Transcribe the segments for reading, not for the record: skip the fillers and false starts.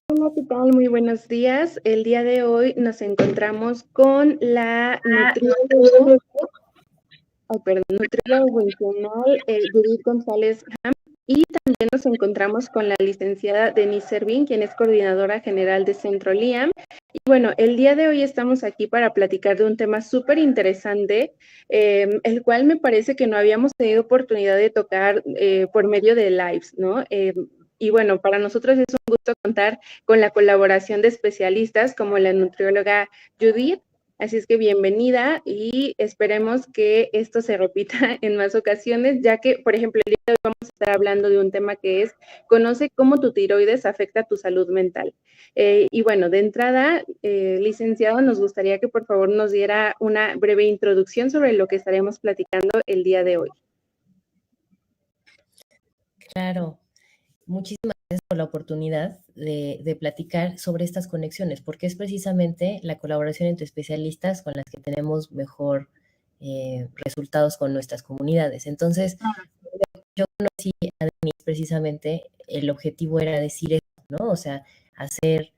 Hola, ¿qué tal? Muy buenos días. El día de hoy nos encontramos con la nutrióloga, nutrióloga funcional Judith González Ham, y también nos encontramos con la licenciada Denise Servín, quien es coordinadora general de Centro LIAM. Y bueno, el día de hoy estamos aquí para platicar de un tema súper interesante, el cual me parece que no habíamos tenido oportunidad de tocar por medio de lives, ¿no? Y bueno, para nosotros es un gusto contar con la colaboración de especialistas como la nutrióloga Judith. Así es que bienvenida y esperemos que esto se repita en más ocasiones, ya que, por ejemplo, el día de hoy vamos a estar hablando de un tema que es conoce cómo tu tiroides afecta tu salud mental. Y bueno, de entrada, licenciado, nos gustaría que por favor nos diera una breve introducción sobre lo que estaremos platicando el día de hoy. Claro, muchísimas gracias por la oportunidad de platicar sobre estas conexiones, porque es precisamente la colaboración entre especialistas con las que tenemos mejor resultados con nuestras comunidades. Entonces, yo conocí a Denise precisamente, el objetivo era decir eso, ¿no? O sea, hacer,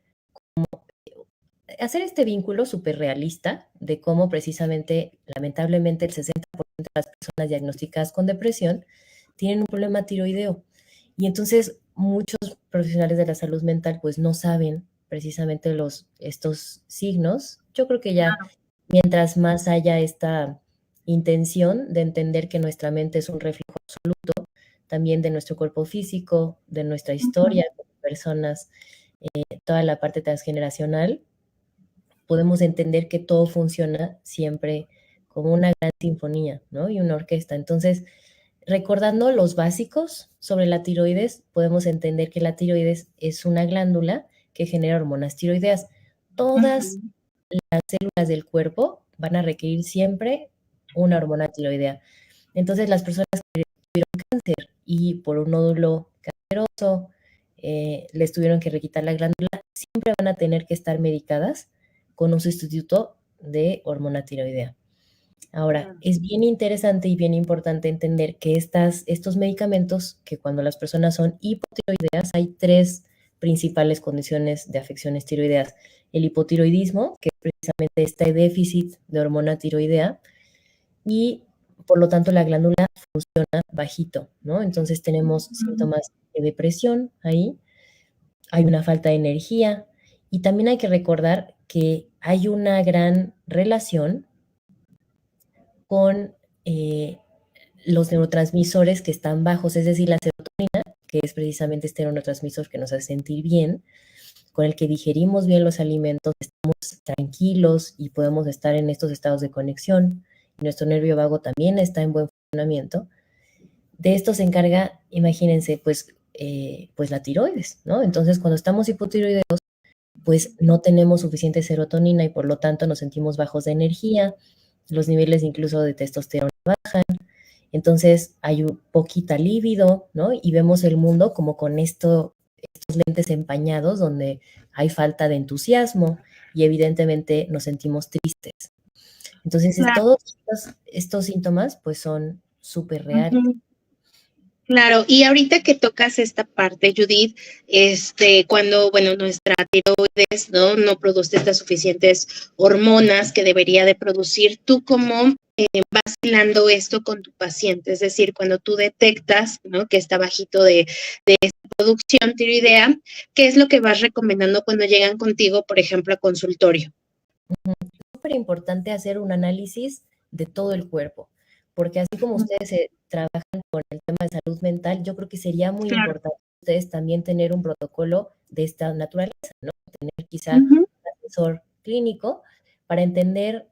hacer este vínculo súper realista de cómo precisamente, lamentablemente, el 60% de las personas diagnosticadas con depresión tienen un problema tiroideo. Y entonces muchos profesionales de la salud mental pues no saben precisamente estos signos. Yo creo que ya mientras más haya esta intención de entender que nuestra mente es un reflejo absoluto también de nuestro cuerpo físico, de nuestra historia como personas, toda la parte transgeneracional, podemos entender que todo funciona siempre como una gran sinfonía, ¿no? Y una orquesta. Entonces, recordando los básicos sobre la tiroides, podemos entender que la tiroides es una glándula que genera hormonas tiroideas. Todas las células del cuerpo van a requerir siempre una hormona tiroidea. Entonces, las personas que tuvieron cáncer y por un nódulo canceroso les tuvieron que requitar la glándula, siempre van a tener que estar medicadas con un sustituto de hormona tiroidea. Ahora, es bien interesante y bien importante entender que estos medicamentos, que cuando las personas son hipotiroideas, hay tres principales condiciones de afecciones tiroideas. El hipotiroidismo, que es precisamente este déficit de hormona tiroidea, y por lo tanto la glándula funciona bajito, ¿no? Entonces tenemos síntomas de depresión ahí, hay una falta de energía, y también hay que recordar que hay una gran relación con los neurotransmisores que están bajos, es decir, la serotonina, que es precisamente este neurotransmisor que nos hace sentir bien, con el que digerimos bien los alimentos, estamos tranquilos y podemos estar en estos estados de conexión. Y nuestro nervio vago también está en buen funcionamiento. De esto se encarga, imagínense, pues la tiroides, ¿no? Entonces, cuando estamos hipotiroideos, pues no tenemos suficiente serotonina y por lo tanto nos sentimos bajos de energía, los niveles incluso de testosterona bajan, entonces hay poquita libido, ¿no? Y vemos el mundo como con estos lentes empañados donde hay falta de entusiasmo y evidentemente nos sentimos tristes. Entonces, todos estos síntomas pues son súper reales. Claro, y ahorita que tocas esta parte, Judith, cuando, bueno, nuestra tiroides, no produce estas suficientes hormonas que debería de producir, ¿tú cómo vas hilando esto con tu paciente? Es decir, cuando tú detectas, ¿no?, que está bajito de esta producción tiroidea, ¿qué es lo que vas recomendando cuando llegan contigo, por ejemplo, a consultorio? Es súper importante hacer un análisis de todo el cuerpo, porque así como ustedes trabajan con el tema de salud mental, yo creo que sería muy importante ustedes también tener un protocolo de esta naturaleza, ¿no? Tener quizá un asesor clínico para entender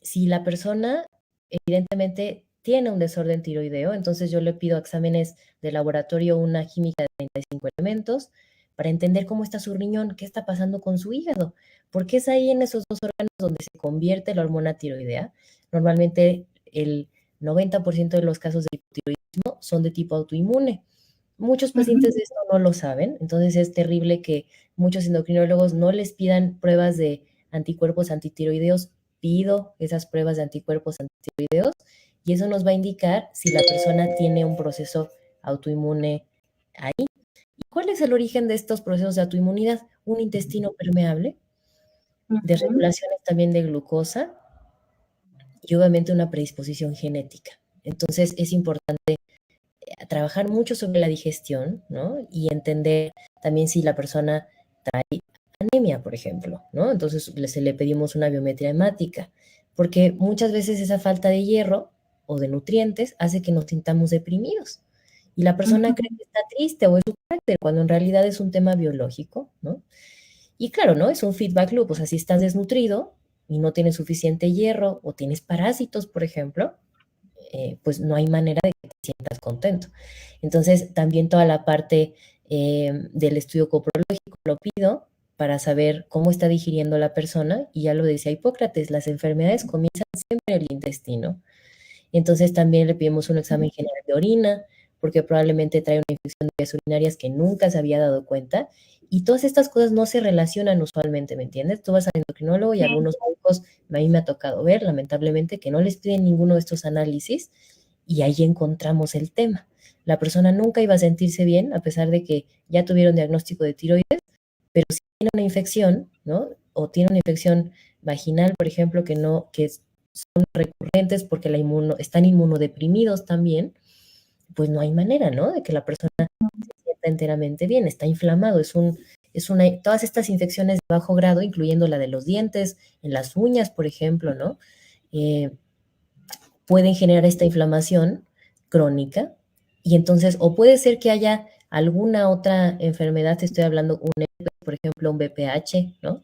si la persona evidentemente tiene un desorden tiroideo, entonces yo le pido exámenes de laboratorio, una química de 35 elementos, para entender cómo está su riñón, qué está pasando con su hígado, porque es ahí en esos dos órganos donde se convierte la hormona tiroidea. Normalmente el 90% de los casos de hipotiroidismo son de tipo autoinmune. Muchos pacientes de esto no lo saben, entonces es terrible que muchos endocrinólogos no les pidan pruebas de anticuerpos antitiroideos. Pido esas pruebas de anticuerpos antitiroideos y eso nos va a indicar si la persona tiene un proceso autoinmune ahí. ¿cuál es el origen de estos procesos de autoinmunidad? Un intestino permeable, de regulaciones también de glucosa y obviamente una predisposición genética. Entonces es importante trabajar mucho sobre la digestión, ¿no? Y entender también si la persona trae anemia, por ejemplo, ¿no? Entonces se le pedimos una biometría hemática, porque muchas veces esa falta de hierro o de nutrientes hace que nos sintamos deprimidos. Y la persona cree que está triste o es su carácter, cuando en realidad es un tema biológico, ¿no? Y claro, ¿no? Es un feedback loop, o sea, si estás desnutrido y no tienes suficiente hierro o tienes parásitos, por ejemplo, pues no hay manera de que te sientas contento. Entonces, también toda la parte del estudio coprológico lo pido para saber cómo está digiriendo la persona, y ya lo decía Hipócrates, las enfermedades comienzan siempre en el intestino. Entonces también le pedimos un examen general de orina, porque probablemente trae una infección de vías urinarias que nunca se había dado cuenta, y todas estas cosas no se relacionan usualmente, ¿me entiendes? Tú vas al endocrinólogo y algunos médicos, a mí me ha tocado ver, lamentablemente, que no les piden ninguno de estos análisis, y ahí encontramos el tema. La persona nunca iba a sentirse bien, a pesar de que ya tuvieron diagnóstico de tiroides, pero si tiene una infección, ¿no? O tiene una infección vaginal, por ejemplo, que son recurrentes porque están inmunodeprimidos también, pues no hay manera, ¿no? De que la persona se sienta enteramente bien, está inflamado, todas estas infecciones de bajo grado, incluyendo la de los dientes, en las uñas, por ejemplo, ¿no? Pueden generar esta inflamación crónica, y entonces, o puede ser que haya alguna otra enfermedad, te estoy hablando, por ejemplo, un BPH, ¿no?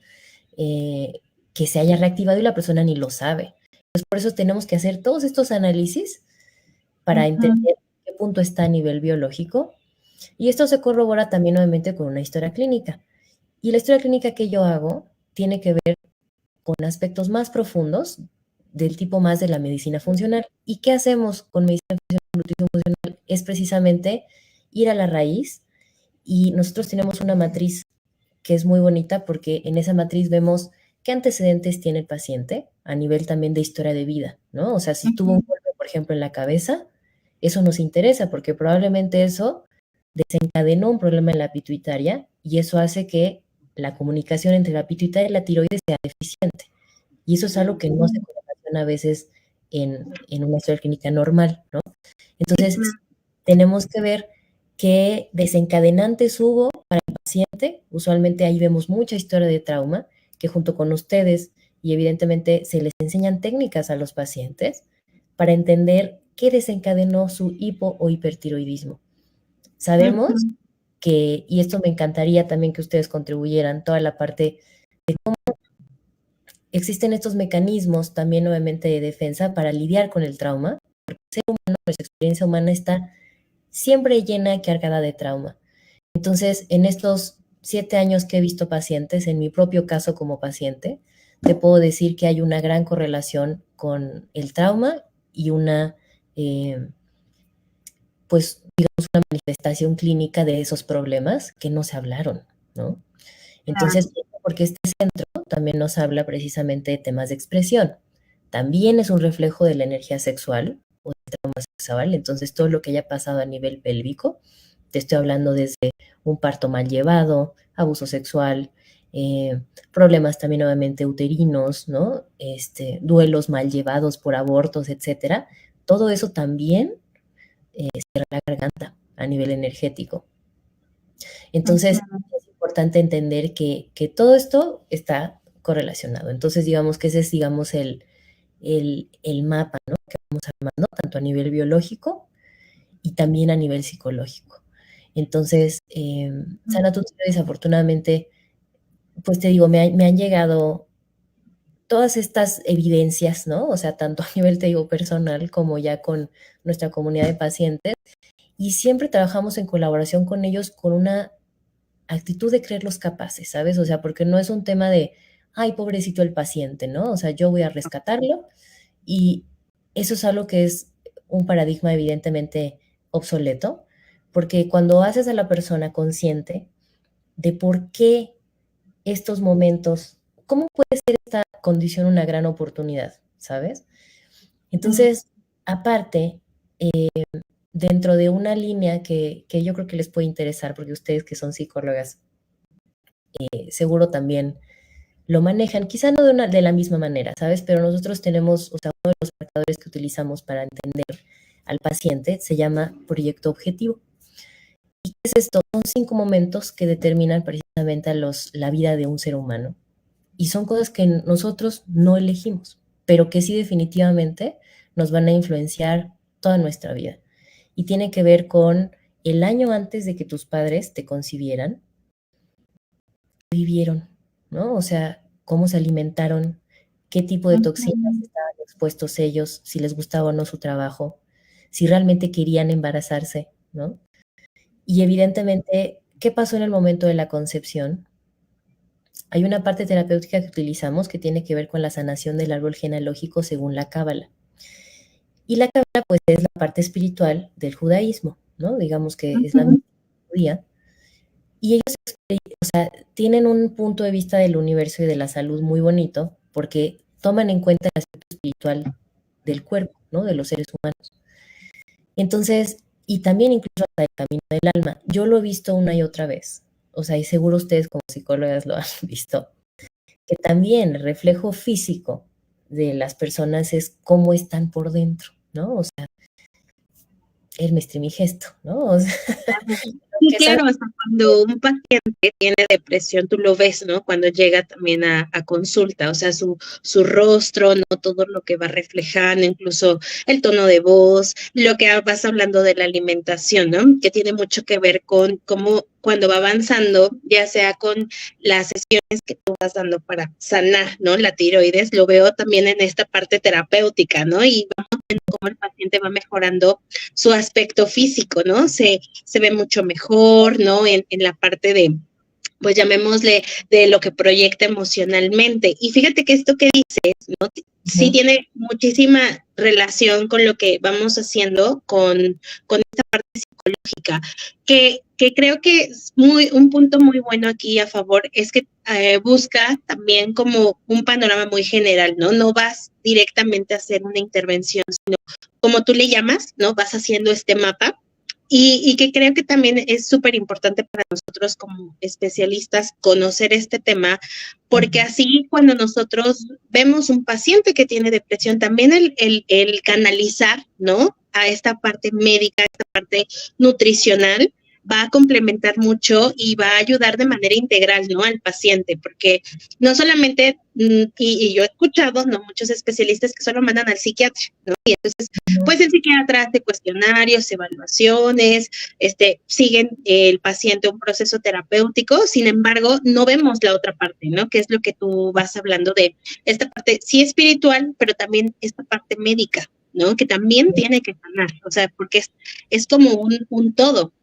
Que se haya reactivado y la persona ni lo sabe. Entonces, por eso tenemos que hacer todos estos análisis para entender qué punto está a nivel biológico, y esto se corrobora también nuevamente con una historia clínica. Y la historia clínica que yo hago tiene que ver con aspectos más profundos del tipo más de la medicina funcional. ¿Y qué hacemos con medicina funcional, nutrición funcional? Es precisamente ir a la raíz, y nosotros tenemos una matriz que es muy bonita, porque en esa matriz vemos qué antecedentes tiene el paciente a nivel también de historia de vida, ¿no? O sea, si tuvo un golpe, por ejemplo, en la cabeza, eso nos interesa porque probablemente eso desencadenó un problema en la pituitaria, y eso hace que la comunicación entre la pituitaria y la tiroides sea deficiente. Y eso es algo que no se correlaciona a veces en una historia clínica normal, ¿no? Entonces, tenemos que ver qué desencadenantes hubo para el paciente. Usualmente ahí vemos mucha historia de trauma, que junto con ustedes, y evidentemente se les enseñan técnicas a los pacientes para entender qué desencadenó su hipo o hipertiroidismo. Sabemos que, y esto me encantaría también que ustedes contribuyeran, toda la parte de cómo existen estos mecanismos también nuevamente de defensa para lidiar con el trauma, porque el ser humano, nuestra experiencia humana está siempre llena y cargada de trauma. Entonces, en estos 7 años que he visto pacientes, en mi propio caso como paciente, te puedo decir que hay una gran correlación con el trauma y pues, digamos, una manifestación clínica de esos problemas que no se hablaron, ¿no? Entonces, porque este centro también nos habla precisamente de temas de expresión. También es un reflejo de la energía sexual o del trauma sexual. Entonces, todo lo que haya pasado a nivel pélvico, te estoy hablando desde un parto mal llevado, abuso sexual, problemas también nuevamente uterinos, ¿no? Duelos mal llevados por abortos, etcétera. Todo eso también cierra la garganta a nivel energético. Entonces, es importante entender que todo esto está correlacionado. Entonces, digamos que ese es, digamos, el mapa, ¿no? Que vamos armando, tanto a nivel biológico y también a nivel psicológico. Entonces, Sana Tutoría, desafortunadamente, pues te digo, me han llegado todas estas evidencias, ¿no? O sea, tanto a nivel, te digo, personal como ya con nuestra comunidad de pacientes, y siempre trabajamos en colaboración con ellos con una actitud de creerlos capaces, ¿sabes? O sea, porque no es un tema de, ay, pobrecito el paciente, ¿no? O sea, yo voy a rescatarlo, y eso es algo que es un paradigma evidentemente obsoleto, porque cuando haces a la persona consciente de por qué estos momentos, cómo puede ser esta condición una gran oportunidad, ¿sabes? Entonces, aparte, dentro de una línea que yo creo que les puede interesar, porque ustedes que son psicólogas, seguro también lo manejan, quizá no de la misma manera, ¿sabes? Pero nosotros tenemos, o sea, uno de los marcadores que utilizamos para entender al paciente se llama proyecto objetivo. ¿Y qué es esto? Son 5 momentos que determinan precisamente la vida de un ser humano. Y son cosas que nosotros no elegimos, pero que sí definitivamente nos van a influenciar toda nuestra vida. Y tiene que ver con el año antes de que tus padres te concibieran, qué vivieron, ¿no? O sea, cómo se alimentaron, qué tipo de toxinas estaban expuestos ellos, si les gustaba o no su trabajo, si realmente querían embarazarse, ¿no? Y evidentemente, ¿qué pasó en el momento de la concepción? Hay una parte terapéutica que utilizamos que tiene que ver con la sanación del árbol genealógico según la Cábala. Y la Cábala, pues, es la parte espiritual del judaísmo, ¿no? Digamos que es la misma judía. Y ellos, o sea, tienen un punto de vista del universo y de la salud muy bonito porque toman en cuenta el aspecto espiritual del cuerpo, ¿no? De los seres humanos. Entonces, y también incluso hasta el camino del alma. Yo lo he visto una y otra vez. O sea, y seguro ustedes como psicólogas lo han visto, que también el reflejo físico de las personas es cómo están por dentro, ¿no? O sea, el gesto, ¿no? O sea, Sí, que claro, hasta cuando un paciente tiene depresión, tú lo ves, ¿no? Cuando llega también a consulta, o sea, su rostro, ¿no? Todo lo que va reflejando, incluso el tono de voz, lo que vas hablando de la alimentación, ¿no? Que tiene mucho que ver con cómo cuando va avanzando, ya sea con las sesiones que tú vas dando para sanar, ¿no? La tiroides, lo veo también en esta parte terapéutica, ¿no? Y vamos viendo cómo el paciente va mejorando su aspecto físico, ¿no? Se ve mucho mejor, ¿no? En la parte de, pues llamémosle, de lo que proyecta emocionalmente. Y fíjate que esto que dices, ¿no? Sí tiene muchísima relación con lo que vamos haciendo con esta parte psicológica, que creo que es un punto muy bueno aquí a favor, es que busca también como un panorama muy general, ¿no? No vas directamente a hacer una intervención, sino como tú le llamas, ¿no? Vas haciendo este mapa y que creo que también es súper importante para nosotros como especialistas conocer este tema, porque así cuando nosotros vemos un paciente que tiene depresión, también el canalizar, ¿no? A esta parte médica, a esta parte nutricional, va a complementar mucho y va a ayudar de manera integral, ¿no? Al paciente, porque no solamente, y yo he escuchado, ¿no? Muchos especialistas que solo mandan al psiquiatra, ¿no? Y entonces, pues el psiquiatra hace cuestionarios, evaluaciones, siguen el paciente un proceso terapéutico, sin embargo, no vemos la otra parte, ¿no? Que es lo que tú vas hablando de esta parte, sí espiritual, pero también esta parte médica, ¿no? Que también tiene que sanar, o sea, porque es como un todo.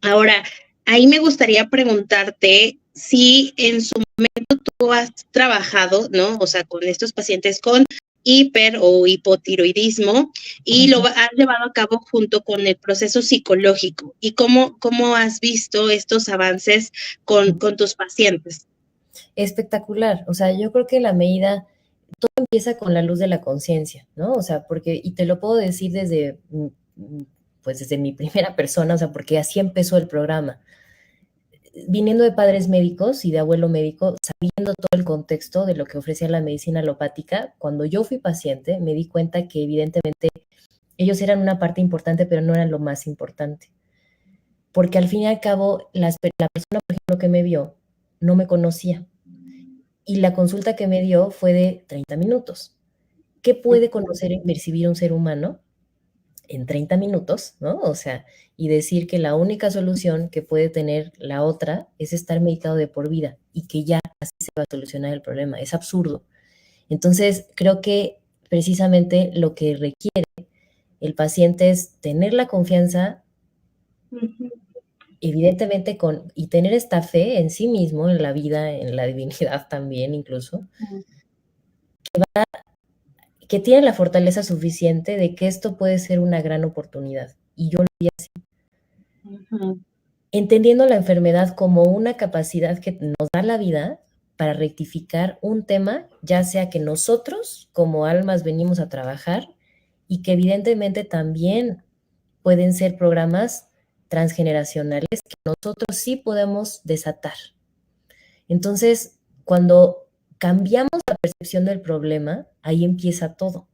Ahora, ahí me gustaría preguntarte si en su momento tú has trabajado, ¿no? O sea, con estos pacientes con hiper o hipotiroidismo y lo has llevado a cabo junto con el proceso psicológico. ¿Y cómo has visto estos avances con tus pacientes? espectacular. O sea, yo creo que la medida, todo empieza con la luz de la conciencia, ¿no? O sea, porque, y te lo puedo decir desde, pues desde mi primera persona, o sea, porque así empezó el programa. Viniendo de padres médicos y de abuelo médico, sabiendo todo el contexto de lo que ofrecía la medicina alopática, cuando yo fui paciente me di cuenta que evidentemente ellos eran una parte importante, pero no eran lo más importante. Porque al fin y al cabo, la persona, por ejemplo, que me vio, no me conocía. Y la consulta que me dio fue de 30 minutos. ¿Qué puede conocer y percibir un ser humano en 30 minutos, ¿no? O sea, y decir que la única solución que puede tener la otra es estar medicado de por vida y que ya así se va a solucionar el problema. Es absurdo. Entonces, creo que precisamente lo que requiere el paciente es tener la confianza, evidentemente, y tener esta fe en sí mismo, en la vida, en la divinidad también incluso, que tiene la fortaleza suficiente de que esto puede ser una gran oportunidad. Y yo lo vi así. Entendiendo la enfermedad como una capacidad que nos da la vida para rectificar un tema, ya sea que nosotros como almas venimos a trabajar y que evidentemente también pueden ser programas transgeneracionales que nosotros sí podemos desatar. Entonces, cuando cambiamos la percepción del problema, ahí empieza todo.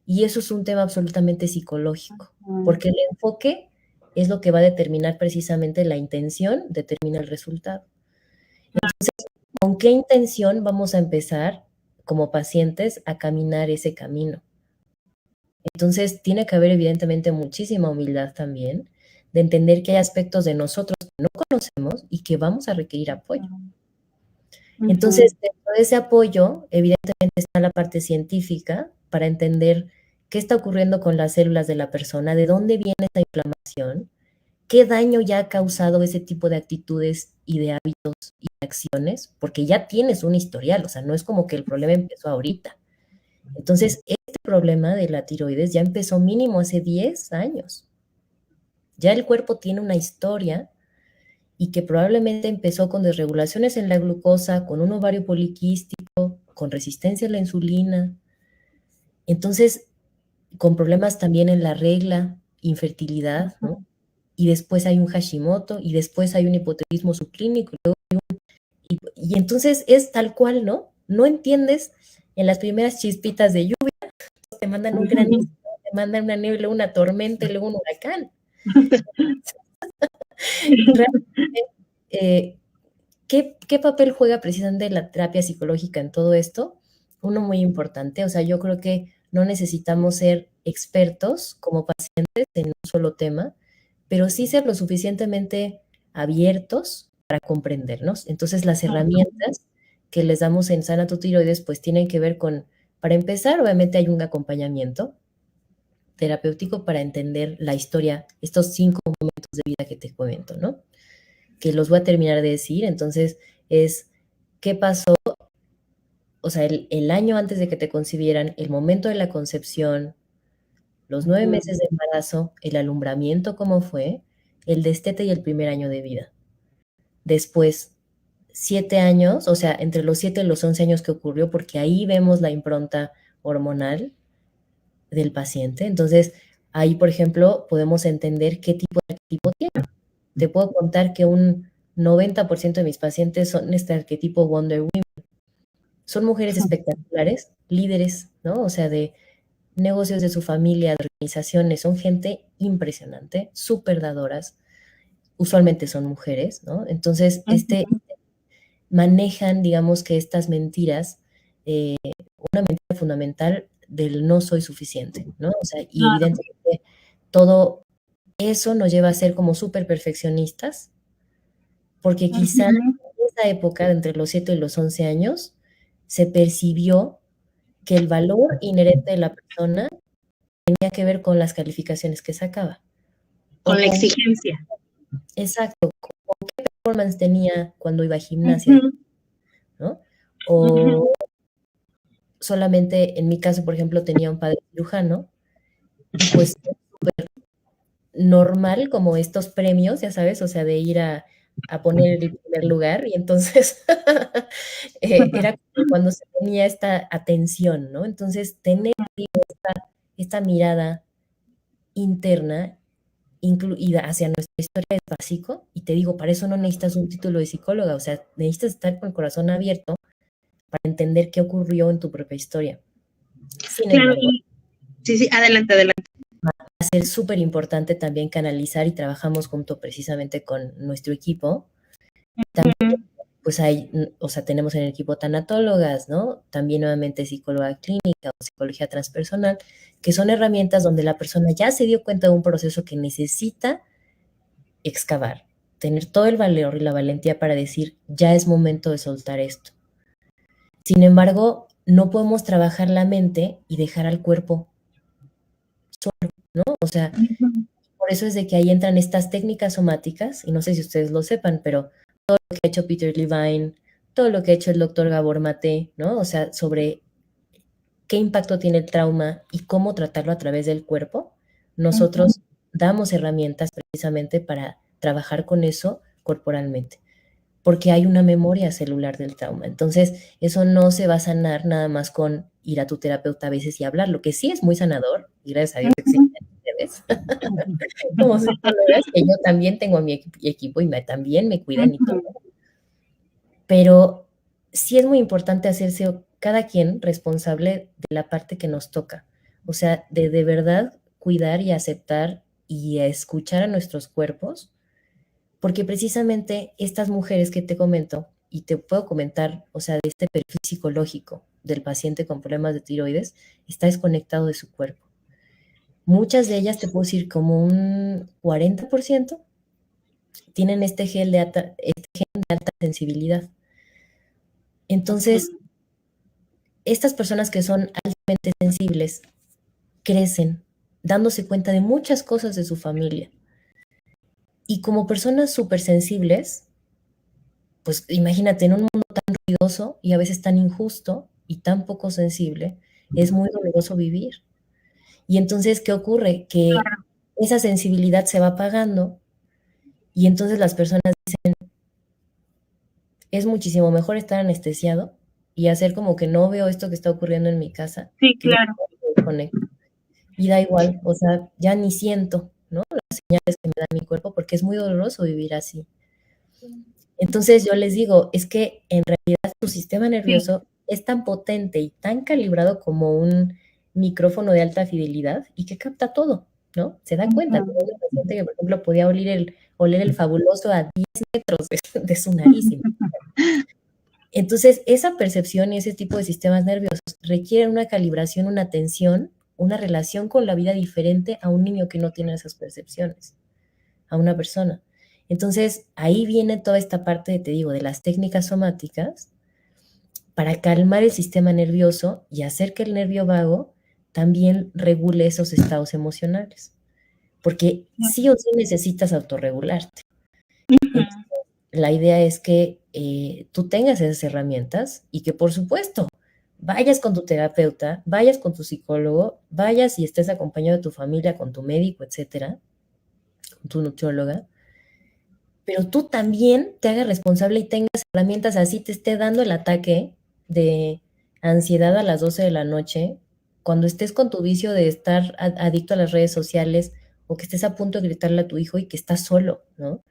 Y eso es un tema absolutamente psicológico, porque el enfoque es lo que va a determinar precisamente la intención, determina el resultado. Entonces, ¿con qué intención vamos a empezar como pacientes a caminar ese camino? Entonces, tiene que haber evidentemente muchísima humildad también de entender que hay aspectos de nosotros que no conocemos y que vamos a requerir apoyo. Entonces, dentro de ese apoyo, evidentemente está la parte científica para entender qué está ocurriendo con las células de la persona, de dónde viene esa inflamación, qué daño ya ha causado ese tipo de actitudes y de hábitos y de acciones, porque ya tienes un historial, o sea, no es como que el problema empezó ahorita. Entonces, este problema de la tiroides ya empezó mínimo hace 10 años. Ya el cuerpo tiene una historia y que probablemente empezó con desregulaciones en la glucosa, con un ovario poliquístico, con resistencia a la insulina. Entonces, con problemas también en la regla, infertilidad, ¿no? Y después hay un Hashimoto, y después hay un hipotiroidismo subclínico, y entonces es tal cual, ¿no? No entiendes en las primeras chispitas de lluvia, te mandan un granizo, te mandan una niebla, una tormenta y luego un huracán. Realmente, ¿qué papel juega precisamente la terapia psicológica en todo esto? Uno muy importante, o sea, yo creo que no necesitamos ser expertos como pacientes en un solo tema, pero sí ser lo suficientemente abiertos para comprendernos. Entonces, las herramientas que les damos en Sana tu Tiroides, pues tienen que ver con, para empezar, obviamente hay un acompañamiento terapéutico para entender la historia, estos 5 momentos de vida que te comento, ¿no? Que los voy a terminar de decir. Entonces, es qué pasó, o sea, el año antes de que te concibieran, el momento de la concepción, los 9 meses de embarazo, el alumbramiento, cómo fue, el destete y el primer año de vida. Después, 7 años, o sea, entre los 7 y los 11 años que ocurrió, porque ahí vemos la impronta hormonal del paciente. Entonces, ahí, por ejemplo, podemos entender qué tipo de arquetipo tiene. Te puedo contar que un 90% de mis pacientes son este arquetipo Wonder Woman. Son mujeres espectaculares, líderes, ¿no? O sea, de negocios de su familia, de organizaciones, son gente impresionante, súper dadoras, usualmente son mujeres, ¿no? Entonces, manejan, digamos que estas mentiras, una mentira fundamental del no soy suficiente, ¿no? O sea, y evidentemente todo eso nos lleva a ser como súper perfeccionistas, porque quizá en esa época, entre los 7 y los 11 años, se percibió que el valor inherente de la persona tenía que ver con las calificaciones que sacaba. Con la exigencia. Exacto, con qué performance tenía cuando iba a gimnasia, ¿no? O solamente, en mi caso, por ejemplo, tenía un padre cirujano, y pues súper normal como estos premios, ya sabes, o sea, de ir a poner el primer lugar, y entonces era cuando se tenía esta atención, ¿no? Entonces, tener esta mirada interna incluida hacia nuestra historia es básico, y te digo, para eso no necesitas un título de psicóloga, o sea, necesitas estar con el corazón abierto para entender qué ocurrió en tu propia historia. Sin Claro, embargo, sí, adelante. va a ser súper importante también canalizar, y trabajamos junto precisamente con nuestro equipo. También, pues hay, o sea, tenemos en el equipo tanatólogas, ¿no? También nuevamente psicóloga clínica o psicología transpersonal, que son herramientas donde la persona ya se dio cuenta de un proceso que necesita excavar, tener todo el valor y la valentía para decir, ya es momento de soltar esto. Sin embargo, no podemos trabajar la mente y dejar al cuerpo solo, ¿no? O sea, por eso es de que ahí entran estas técnicas somáticas, y no sé si ustedes lo sepan, pero todo lo que ha hecho Peter Levine, todo lo que ha hecho el doctor Gabor Maté, ¿no? O sea, sobre qué impacto tiene el trauma y cómo tratarlo a través del cuerpo, nosotros damos herramientas precisamente para trabajar con eso corporalmente, porque hay una memoria celular del trauma. Entonces, eso no se va a sanar nada más con ir a tu terapeuta a veces y hablar, lo que sí es muy sanador, y gracias a Dios existen ustedes, como psicólogas, que yo también tengo a mi equipo y también me cuidan y todo. Pero sí es muy importante hacerse cada quien responsable de la parte que nos toca. O sea, de verdad cuidar y aceptar y escuchar a nuestros cuerpos, porque precisamente estas mujeres que te comento, y te puedo comentar, o sea, de este perfil psicológico del paciente con problemas de tiroides, está desconectado de su cuerpo. Muchas de ellas, te puedo decir, como un 40% tienen este gen de alta sensibilidad. Entonces, estas personas que son altamente sensibles crecen dándose cuenta de muchas cosas de su familia. Y como personas súper sensibles, pues imagínate, en un mundo tan ruidoso y a veces tan injusto y tan poco sensible, es muy doloroso vivir. Y entonces, ¿qué ocurre? Que esa sensibilidad se va apagando y entonces las personas dicen, es muchísimo mejor estar anestesiado y hacer como que no veo esto que está ocurriendo en mi casa. Sí, Que ya claro. me desconecto. Y da igual, o sea, ya ni siento, ¿no? Las señales que me da mi cuerpo porque es muy doloroso vivir así. Entonces yo les digo, es que en realidad tu sistema nervioso es tan potente y tan calibrado como un micrófono de alta fidelidad y que capta todo, ¿no? Se da cuenta. Tengo un paciente que, por ejemplo, podía oler el fabuloso a 10 metros de su nariz. Entonces, esa percepción y ese tipo de sistemas nerviosos requieren una calibración, una atención, una relación con la vida diferente a un niño que no tiene esas percepciones, a una persona. Entonces, ahí viene toda esta parte, te digo, de las técnicas somáticas para calmar el sistema nervioso y hacer que el nervio vago también regule esos estados emocionales. Porque sí o sí necesitas autorregularte. Entonces, la idea es que tú tengas esas herramientas y que, por supuesto, vayas con tu terapeuta, vayas con tu psicólogo, vayas y estés acompañado de tu familia, con tu médico, etcétera, con tu nutrióloga, pero tú también te hagas responsable y tengas herramientas, así te esté dando el ataque de ansiedad a las 12 de la noche, cuando estés con tu vicio de estar adicto a las redes sociales o que estés a punto de gritarle a tu hijo y que estás solo, ¿no? O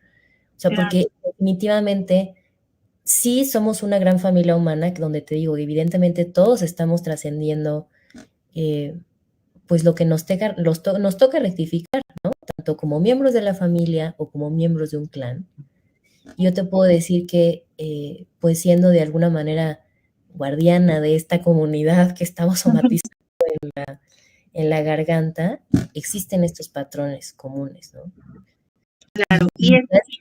sea, porque definitivamente sí somos una gran familia humana, donde te digo, evidentemente todos estamos trascendiendo pues lo que nos toca rectificar, ¿no? Tanto como miembros de la familia o como miembros de un clan. Yo te puedo decir que, pues siendo de alguna manera guardiana de esta comunidad que estamos somatizando en la garganta, existen estos patrones comunes, ¿no? Claro, y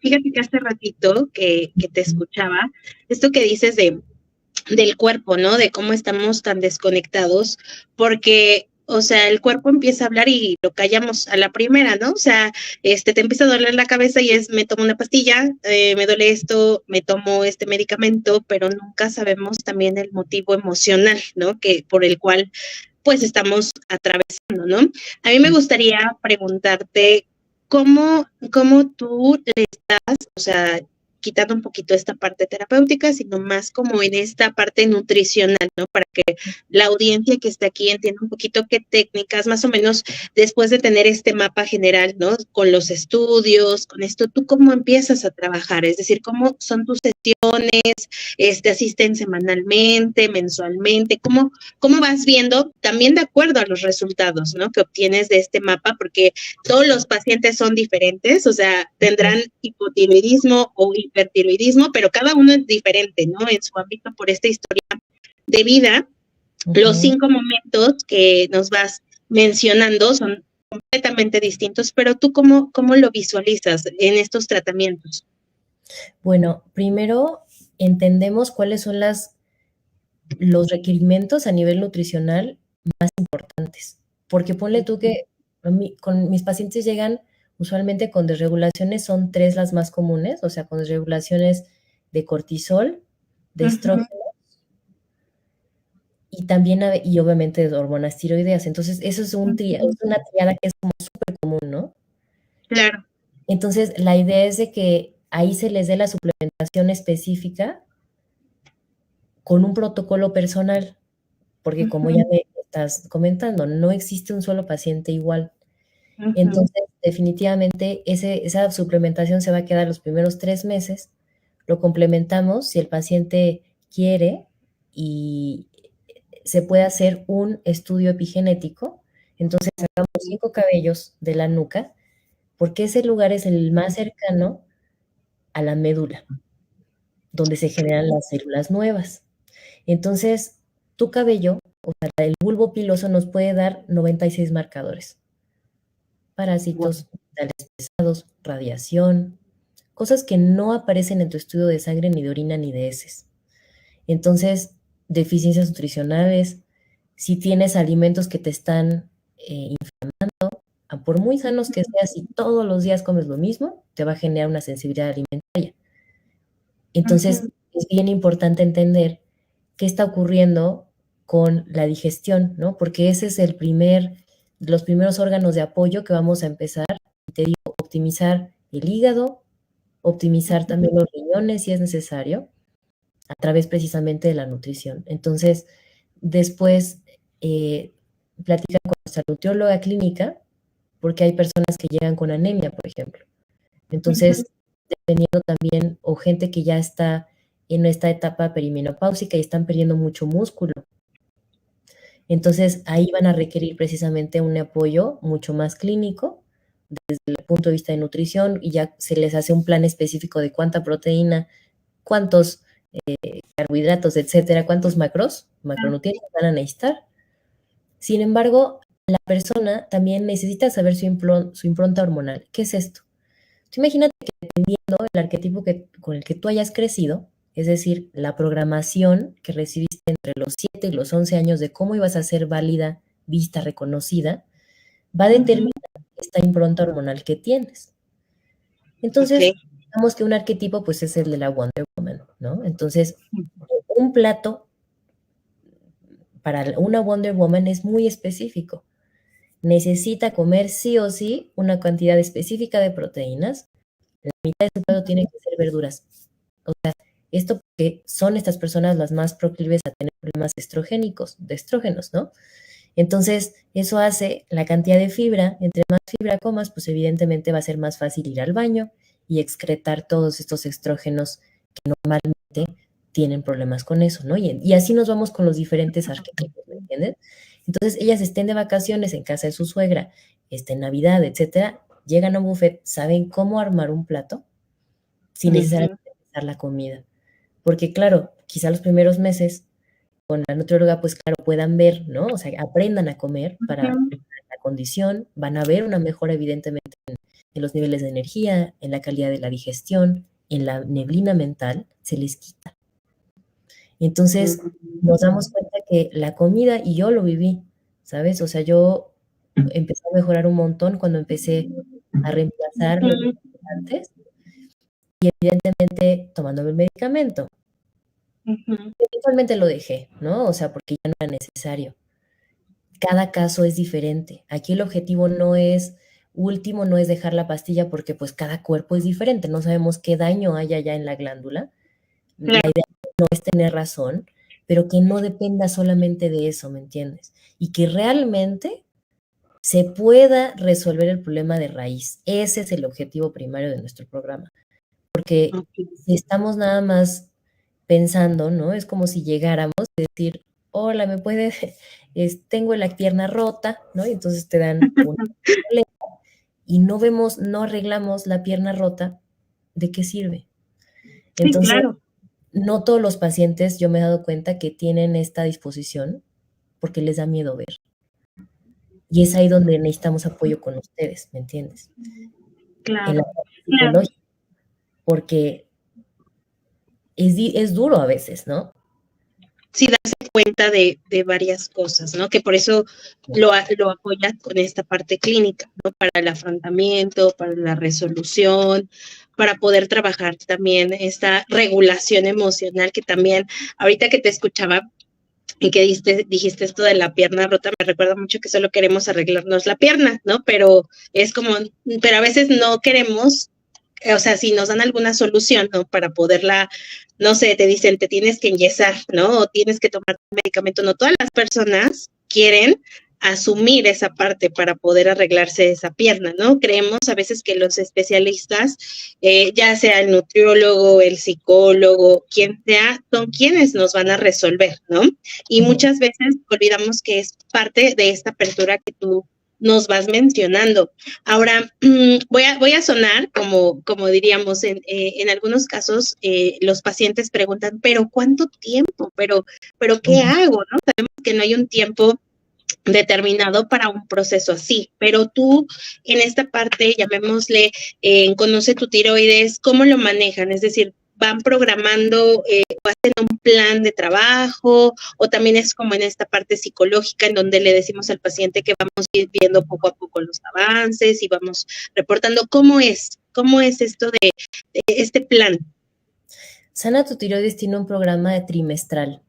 fíjate que hace ratito que te escuchaba, esto que dices del cuerpo, ¿no? De cómo estamos tan desconectados, porque, o sea, el cuerpo empieza a hablar y lo callamos a la primera, ¿no? O sea, te empieza a doler la cabeza y me tomo una pastilla, me duele esto, me tomo este medicamento, pero nunca sabemos también el motivo emocional, ¿no? Que por el cual, pues, estamos atravesando, ¿no? A mí me gustaría preguntarte, ¿cómo tú le estás, o sea, quitando un poquito esta parte terapéutica, sino más como en esta parte nutricional, ¿no? Para que la audiencia que está aquí entienda un poquito qué técnicas, más o menos, después de tener este mapa general, ¿no? Con los estudios, con esto, ¿tú cómo empiezas a trabajar? Es decir, ¿cómo son tus sesiones? ¿Asisten semanalmente, mensualmente? ¿Cómo vas viendo? También de acuerdo a los resultados, ¿no? Que obtienes de este mapa, porque todos los pacientes son diferentes, o sea, tendrán hipotiroidismo o hipertiroidismo, pero cada uno es diferente, ¿no? En su ámbito por esta historia de vida. Los 5 momentos que nos vas mencionando son completamente distintos, pero tú ¿cómo lo visualizas en estos tratamientos? Bueno, primero entendemos cuáles son los requerimientos a nivel nutricional más importantes, porque ponle tú que con mis pacientes llegan usualmente con desregulaciones, son 3 las más comunes, o sea, con desregulaciones de cortisol, de estrógeno y también, y obviamente de hormonas tiroideas. Entonces, eso es una triada que es como súper común, ¿no? Claro. Entonces, la idea es de que ahí se les dé la suplementación específica con un protocolo personal, porque como ya me estás comentando, no existe un solo paciente igual. Entonces, definitivamente, esa suplementación se va a quedar los primeros 3 meses. Lo complementamos si el paciente quiere y se puede hacer un estudio epigenético. Entonces, sacamos 5 cabellos de la nuca, porque ese lugar es el más cercano a la médula, donde se generan las células nuevas. Entonces, tu cabello, o sea, el bulbo piloso nos puede dar 96 marcadores. Parásitos, metales pesados, radiación, cosas que no aparecen en tu estudio de sangre, ni de orina, ni de heces. Entonces, deficiencias nutricionales, si tienes alimentos que te están inflamando, por muy sanos que seas, si todos los días comes lo mismo, te va a generar una sensibilidad alimentaria. Entonces, es bien importante entender qué está ocurriendo con la digestión, ¿no? Porque ese es los primeros órganos de apoyo que vamos a empezar, y te digo, optimizar el hígado, optimizar también los riñones si es necesario, a través precisamente de la nutrición. Entonces, después platican con nuestra nutrióloga clínica, porque hay personas que llegan con anemia, por ejemplo. Entonces, dependiendo también, o gente que ya está en esta etapa perimenopáusica y están perdiendo mucho músculo. Entonces, ahí van a requerir precisamente un apoyo mucho más clínico desde el punto de vista de nutrición, y ya se les hace un plan específico de cuánta proteína, cuántos carbohidratos, etcétera, cuántos macronutrientes van a necesitar. Sin embargo, la persona también necesita saber su impronta hormonal. ¿Qué es esto? Tú imagínate que dependiendo del arquetipo con el que tú hayas crecido, es decir, la programación que recibiste entre los 7 y los 11 años de cómo ibas a ser válida, vista, reconocida, va a determinar esta impronta hormonal que tienes. Entonces, digamos que un arquetipo pues es el de la Wonder Woman, ¿no? Entonces, un plato para una Wonder Woman es muy específico. Necesita comer sí o sí una cantidad específica de proteínas. La mitad de su plato tiene que ser verduras. O sea, esto porque son estas personas las más proclives a tener problemas de estrógenos, ¿no? Entonces, eso hace la cantidad de fibra. Entre más fibra comas, pues evidentemente va a ser más fácil ir al baño y excretar todos estos estrógenos que normalmente tienen problemas con eso, ¿no? Y así nos vamos con los diferentes arquetipos, ¿me entiendes? Entonces, ellas estén de vacaciones en casa de su suegra, en Navidad, etcétera, llegan a un buffet, saben cómo armar un plato sin necesariamente empezar la comida. Porque, claro, quizá los primeros meses con la nutrióloga, pues claro, puedan ver, ¿no? O sea, aprendan a comer para la condición, van a ver una mejora evidentemente en los niveles de energía, en la calidad de la digestión, en la neblina mental, se les quita. Entonces, nos damos cuenta que la comida, y yo lo viví, ¿sabes? O sea, yo empecé a mejorar un montón cuando empecé a reemplazar los antes y evidentemente tomándome el medicamento. Eventualmente lo dejé, ¿no? O sea, porque ya no era necesario. Cada caso es diferente. Aquí el objetivo no es dejar la pastilla porque pues cada cuerpo es diferente. No sabemos qué daño hay allá en la glándula. La idea no es tener razón, pero que no dependa solamente de eso, ¿me entiendes? Y que realmente se pueda resolver el problema de raíz. Ese es el objetivo primario de nuestro programa. Porque si estamos nada más pensando, ¿no? Es como si llegáramos a decir, hola, tengo la pierna rota, ¿no? Y entonces te dan una y no arreglamos la pierna rota, ¿de qué sirve? Entonces, sí, claro. No todos los pacientes, yo me he dado cuenta que tienen esta disposición porque les da miedo ver. Y es ahí donde necesitamos apoyo con ustedes, ¿me entiendes? Claro. En la parte psicológica, porque es duro a veces, ¿no? Sí, darse cuenta de varias cosas, ¿no? Que por eso lo apoya con esta parte clínica, ¿no? Para el afrontamiento, para la resolución, para poder trabajar también esta regulación emocional, que también, ahorita que te escuchaba y que dijiste esto de la pierna rota, me recuerda mucho que solo queremos arreglarnos la pierna, ¿no? Pero a veces no queremos. O sea, si nos dan alguna solución, ¿no? Para poderla, no sé, te dicen, te tienes que enyesar, ¿no? O tienes que tomar un medicamento. No todas las personas quieren asumir esa parte para poder arreglarse esa pierna, ¿no? Creemos a veces que los especialistas, ya sea el nutriólogo, el psicólogo, quien sea, son quienes nos van a resolver, ¿no? Y muchas veces olvidamos que es parte de esta apertura que tú nos vas mencionando. Ahora, voy a sonar como diríamos, en algunos casos los pacientes preguntan, ¿pero cuánto tiempo? ¿Pero qué hago? ¿No? Sabemos que no hay un tiempo determinado para un proceso así, pero tú en esta parte, llamémosle, conoce tu tiroides, ¿cómo lo manejan? Es decir, ¿van programando o hacen un plan de trabajo o también es como en esta parte psicológica en donde le decimos al paciente que vamos a ir viendo poco a poco los avances y vamos reportando? ¿Cómo es esto de este plan? Sana tu tiroides tiene un programa de trimestral.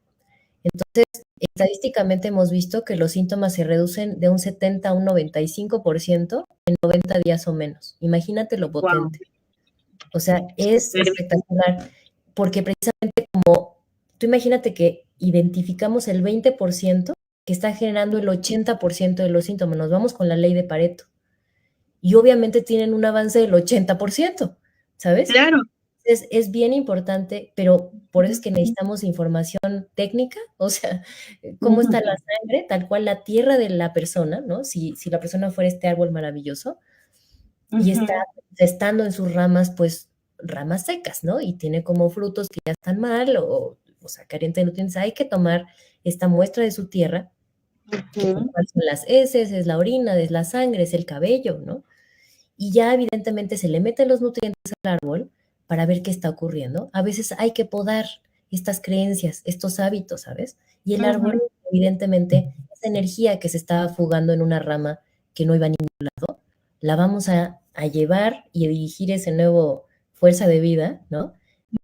Entonces, estadísticamente hemos visto que los síntomas se reducen de un 70 a un 95% en 90 días o menos. Imagínate lo potente. Wow. O sea, es espectacular, porque precisamente como tú imagínate que identificamos el 20% que está generando el 80% de los síntomas. Nos vamos con la ley de Pareto. Y obviamente tienen un avance del 80%, ¿sabes? Claro. Es bien importante, pero por eso es que necesitamos información técnica, o sea, cómo está la sangre, tal cual la tierra de la persona, ¿no? Si la persona fuera este árbol maravilloso y está estando en sus ramas, pues ramas secas, ¿no? Y tiene como frutos que ya están mal o sea, carente de nutrientes, hay que tomar esta muestra de su tierra, que son las heces, es la orina, es la sangre, es el cabello, ¿no? Y ya evidentemente se le meten los nutrientes al árbol para ver qué está ocurriendo. A veces hay que podar estas creencias, estos hábitos, ¿sabes? Y el árbol, evidentemente, esa energía que se estaba fugando en una rama que no iba a ningún lado, la vamos a llevar y a dirigir ese nuevo fuerza de vida, ¿no?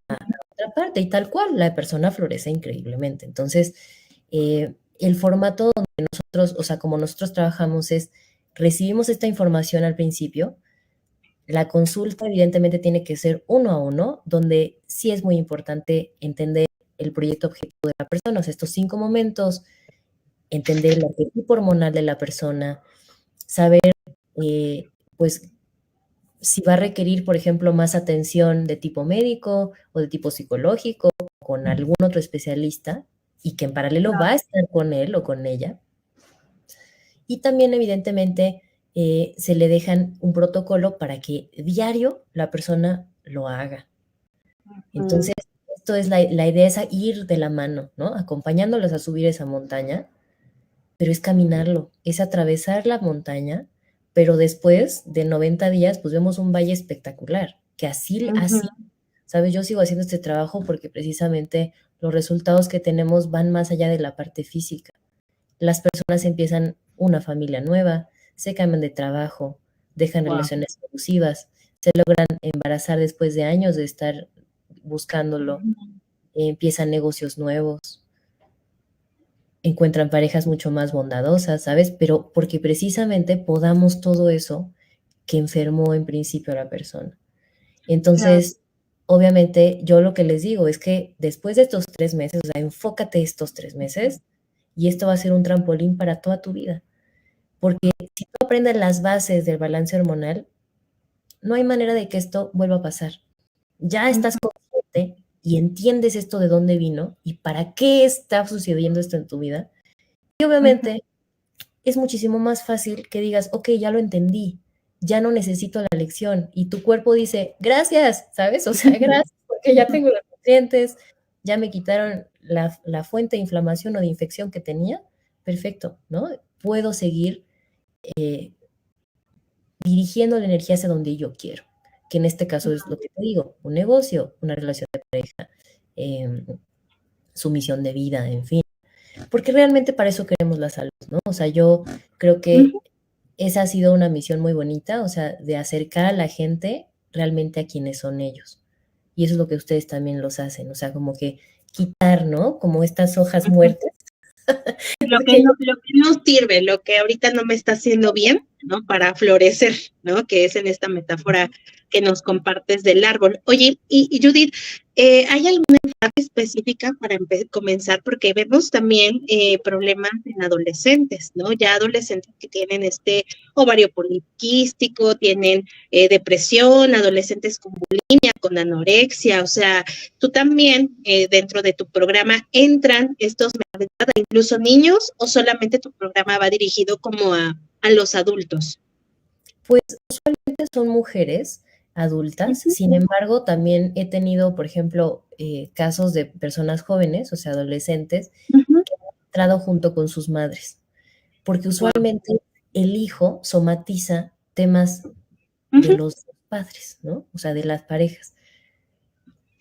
A otra parte, y tal cual, la persona florece increíblemente. Entonces, el formato donde nosotros, o sea, como nosotros trabajamos es, recibimos esta información al principio. La consulta evidentemente tiene que ser uno a uno, donde sí es muy importante entender el proyecto objetivo de la persona, o sea, estos 5 momentos, entender el arquetipo hormonal de la persona, saber, pues, si va a requerir, por ejemplo, más atención de tipo médico o de tipo psicológico, con algún otro especialista, y que en paralelo va a estar con él o con ella. Y también, evidentemente, se le dejan un protocolo para que diario la persona lo haga. Entonces, esto es la idea es ir de la mano, ¿no? Acompañándolos a subir esa montaña, pero es caminarlo, es atravesar la montaña, pero después de 90 días, pues vemos un valle espectacular, que así, ¿sabes? Yo sigo haciendo este trabajo porque precisamente los resultados que tenemos van más allá de la parte física. Las personas empiezan una familia nueva, se cambian de trabajo, dejan relaciones abusivas, se logran embarazar después de años de estar buscándolo, empiezan negocios nuevos, encuentran parejas mucho más bondadosas, ¿sabes? Pero porque precisamente podamos todo eso que enfermó en principio a la persona. Entonces, obviamente, yo lo que les digo es que después de estos 3 meses, o sea, enfócate estos 3 meses, y esto va a ser un trampolín para toda tu vida. Porque si tú aprendes las bases del balance hormonal, no hay manera de que esto vuelva a pasar. Ya estás consciente y entiendes esto de dónde vino y para qué está sucediendo esto en tu vida. Y obviamente es muchísimo más fácil que digas, ok, ya lo entendí, ya no necesito la lección. Y tu cuerpo dice, gracias, ¿sabes? O sea, gracias porque ya tengo los nutrientes, ya me quitaron la fuente de inflamación o de infección que tenía. Perfecto, ¿no? Puedo seguir dirigiendo la energía hacia donde yo quiero, que en este caso es lo que te digo, un negocio, una relación de pareja, su misión de vida, en fin. Porque realmente para eso queremos la salud, ¿no? O sea, yo creo que esa ha sido una misión muy bonita, o sea, de acercar a la gente realmente a quienes son ellos. Y eso es lo que ustedes también los hacen, o sea, como que quitar, ¿no? Como estas hojas muertas. Lo que no sirve, lo que ahorita no me está haciendo bien, ¿no? Para florecer, ¿no? Que es en esta metáfora que nos compartes del árbol. Oye, y Judith, ¿hay alguna edad específica para comenzar? Porque vemos también problemas en adolescentes, ¿no? Ya adolescentes que tienen este ovario poliquístico, tienen depresión, adolescentes con bulimia, con anorexia, o sea, tú también dentro de tu programa entran estos menores de edad, incluso niños, o solamente tu programa va dirigido como a los adultos. Pues usualmente son mujeres adultas, sin embargo, también he tenido, por ejemplo, casos de personas jóvenes, o sea, adolescentes, que han entrado junto con sus madres, porque usualmente el hijo somatiza temas de los padres, ¿no? O sea, de las parejas.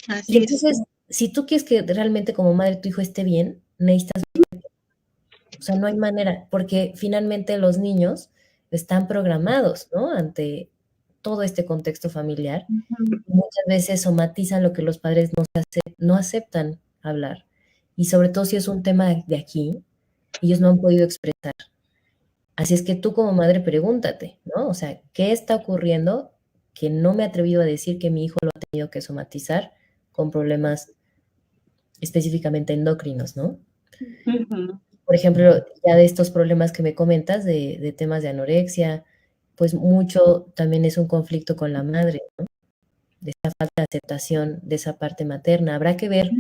Así Y entonces, si tú quieres que realmente como madre tu hijo esté bien, necesitas, o sea, no hay manera, porque finalmente los niños están programados, ¿no? Ante todo este contexto familiar. Muchas veces somatizan lo que los padres no aceptan hablar. Y sobre todo si es un tema de aquí, ellos no han podido expresar. Así es que tú como madre pregúntate, ¿no? O sea, ¿qué está ocurriendo que no me he atrevido a decir que mi hijo lo ha tenido que somatizar con problemas específicamente endocrinos, ¿no? Por ejemplo, ya de estos problemas que me comentas, de temas de anorexia, pues mucho también es un conflicto con la madre, ¿no? De esa falta de aceptación de esa parte materna. Habrá que ver,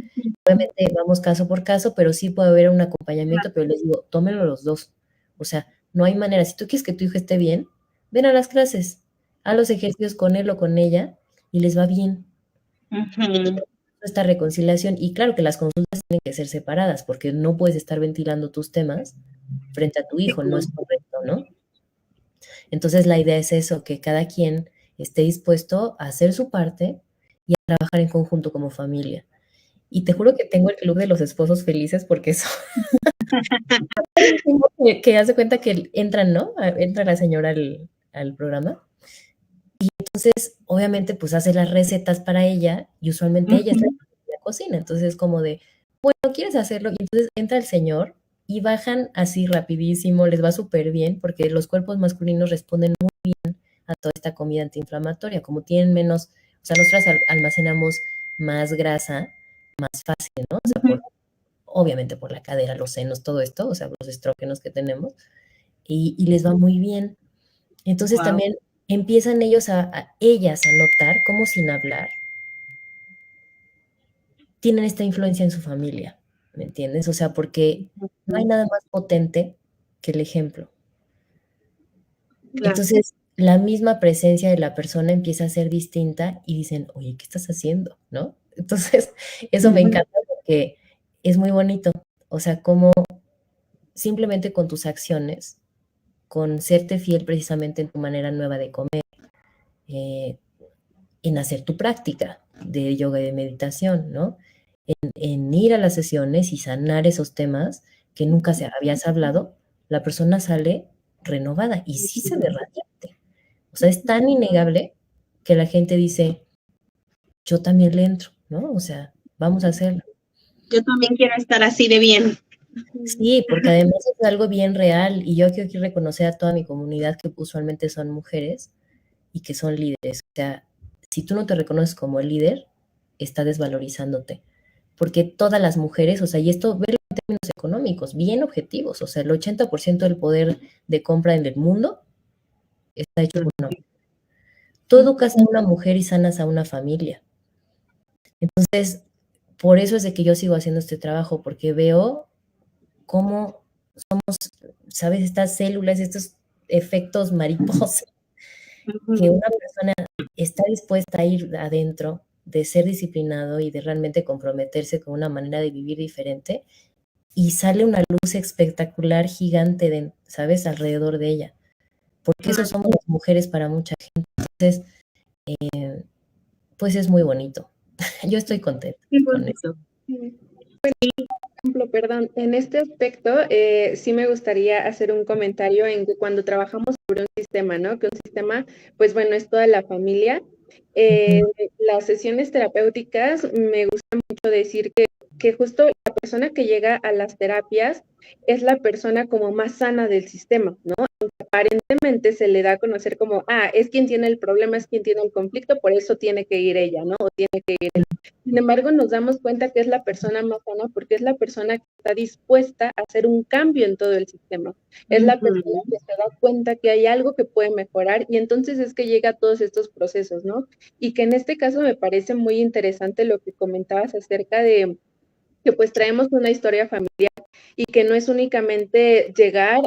obviamente vamos caso por caso, pero sí puede haber un acompañamiento, pero les digo, tómenlo los dos. O sea, no hay manera. Si tú quieres que tu hijo esté bien, ven a las clases, a los ejercicios con él o con ella y les va bien. Esta reconciliación, y claro que las consultas tienen que ser separadas, porque no puedes estar ventilando tus temas frente a tu hijo, no es correcto, ¿no? Entonces la idea es eso, que cada quien esté dispuesto a hacer su parte y a trabajar en conjunto como familia. Y te juro que tengo el club de los esposos felices porque eso que hace cuenta que entran, ¿no? Entra la señora al programa. Y entonces, obviamente, pues hace las recetas para ella y usualmente ella está en la cocina. Entonces, como de, bueno, ¿quieres hacerlo? Y entonces entra el señor y bajan así rapidísimo, les va súper bien porque los cuerpos masculinos responden muy bien a toda esta comida antiinflamatoria. Como tienen menos, o sea, nosotras almacenamos más grasa, más fácil, ¿no? O sea, obviamente por la cadera, los senos, todo esto, o sea, los estrógenos que tenemos, y les va muy bien. Entonces también empiezan ellas a notar cómo sin hablar tienen esta influencia en su familia, ¿me entiendes? O sea, porque no hay nada más potente que el ejemplo. Entonces, la misma presencia de la persona empieza a ser distinta y dicen, oye, ¿qué estás haciendo? ¿No? Entonces, eso me encanta porque es muy bonito. O sea, como simplemente con tus acciones, con serte fiel precisamente en tu manera nueva de comer, en hacer tu práctica de yoga y de meditación, ¿no? En ir a las sesiones y sanar esos temas que nunca se habías hablado, la persona sale renovada y sí se ve radiante. O sea, es tan innegable que la gente dice, yo también le entro, ¿no? O sea, vamos a hacerlo. Yo también quiero estar así de bien. Sí, porque además es algo bien real y yo quiero aquí reconocer a toda mi comunidad que usualmente son mujeres y que son líderes. O sea, si tú no te reconoces como el líder, está desvalorizándote. Porque todas las mujeres, o sea, y esto verlo en términos económicos, bien objetivos, o sea, el 80% del poder de compra en el mundo está hecho por una mujer. Tú educas a una mujer y sanas a una familia. Entonces, por eso es de que yo sigo haciendo este trabajo, porque veo cómo somos, ¿sabes? Estas células, estos efectos mariposa, que una persona está dispuesta a ir adentro, de ser disciplinado y de realmente comprometerse con una manera de vivir diferente, y sale una luz espectacular, gigante, ¿sabes? Alrededor de ella. Porque eso somos las mujeres para mucha gente. Entonces, pues es muy bonito. Yo estoy contenta con eso. Perdón, en este aspecto sí me gustaría hacer un comentario en que cuando trabajamos sobre un sistema, ¿no? Que un sistema, pues bueno, es toda la familia. Las sesiones terapéuticas me gusta mucho decir que que justo la persona que llega a las terapias es la persona como más sana del sistema, ¿no? Aparentemente se le da a conocer como, es quien tiene el problema, es quien tiene el conflicto, por eso tiene que ir ella, ¿no? O tiene que ir él. Sin embargo, nos damos cuenta que es la persona más sana porque es la persona que está dispuesta a hacer un cambio en todo el sistema. Es la persona que se da cuenta que hay algo que puede mejorar y entonces es que llega a todos estos procesos, ¿no? Y que en este caso me parece muy interesante lo que comentabas acerca de que pues traemos una historia familiar y que no es únicamente llegar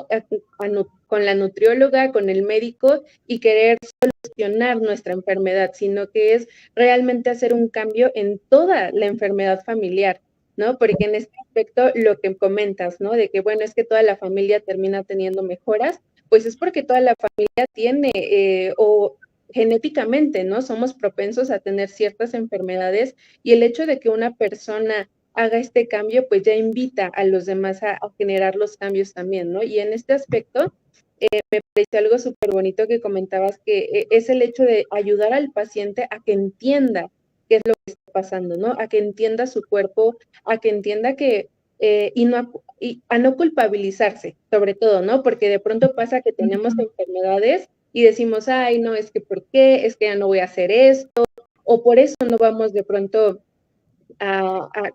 con la nutrióloga, con el médico y querer solucionar nuestra enfermedad, sino que es realmente hacer un cambio en toda la enfermedad familiar, ¿no? Porque en este aspecto lo que comentas, ¿no? De que, bueno, es que toda la familia termina teniendo mejoras, pues es porque toda la familia tiene o genéticamente, ¿no? Somos propensos a tener ciertas enfermedades y el hecho de que una persona haga este cambio, pues ya invita a los demás a generar los cambios también, ¿no? Y en este aspecto, me pareció algo súper bonito que comentabas, que es el hecho de ayudar al paciente a que entienda qué es lo que está pasando, ¿no? A que entienda su cuerpo, a que entienda que, y a no culpabilizarse, sobre todo, ¿no? Porque de pronto pasa que tenemos enfermedades y decimos, ay, no, es que ¿por qué? Es que ya no voy a hacer esto, o por eso no vamos de pronto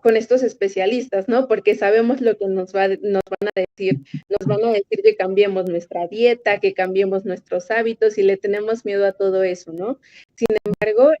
con estos especialistas, ¿no? Porque sabemos lo que nos van a decir. Nos van a decir que cambiemos nuestra dieta, que cambiemos nuestros hábitos y le tenemos miedo a todo eso, ¿no? Sin embargo,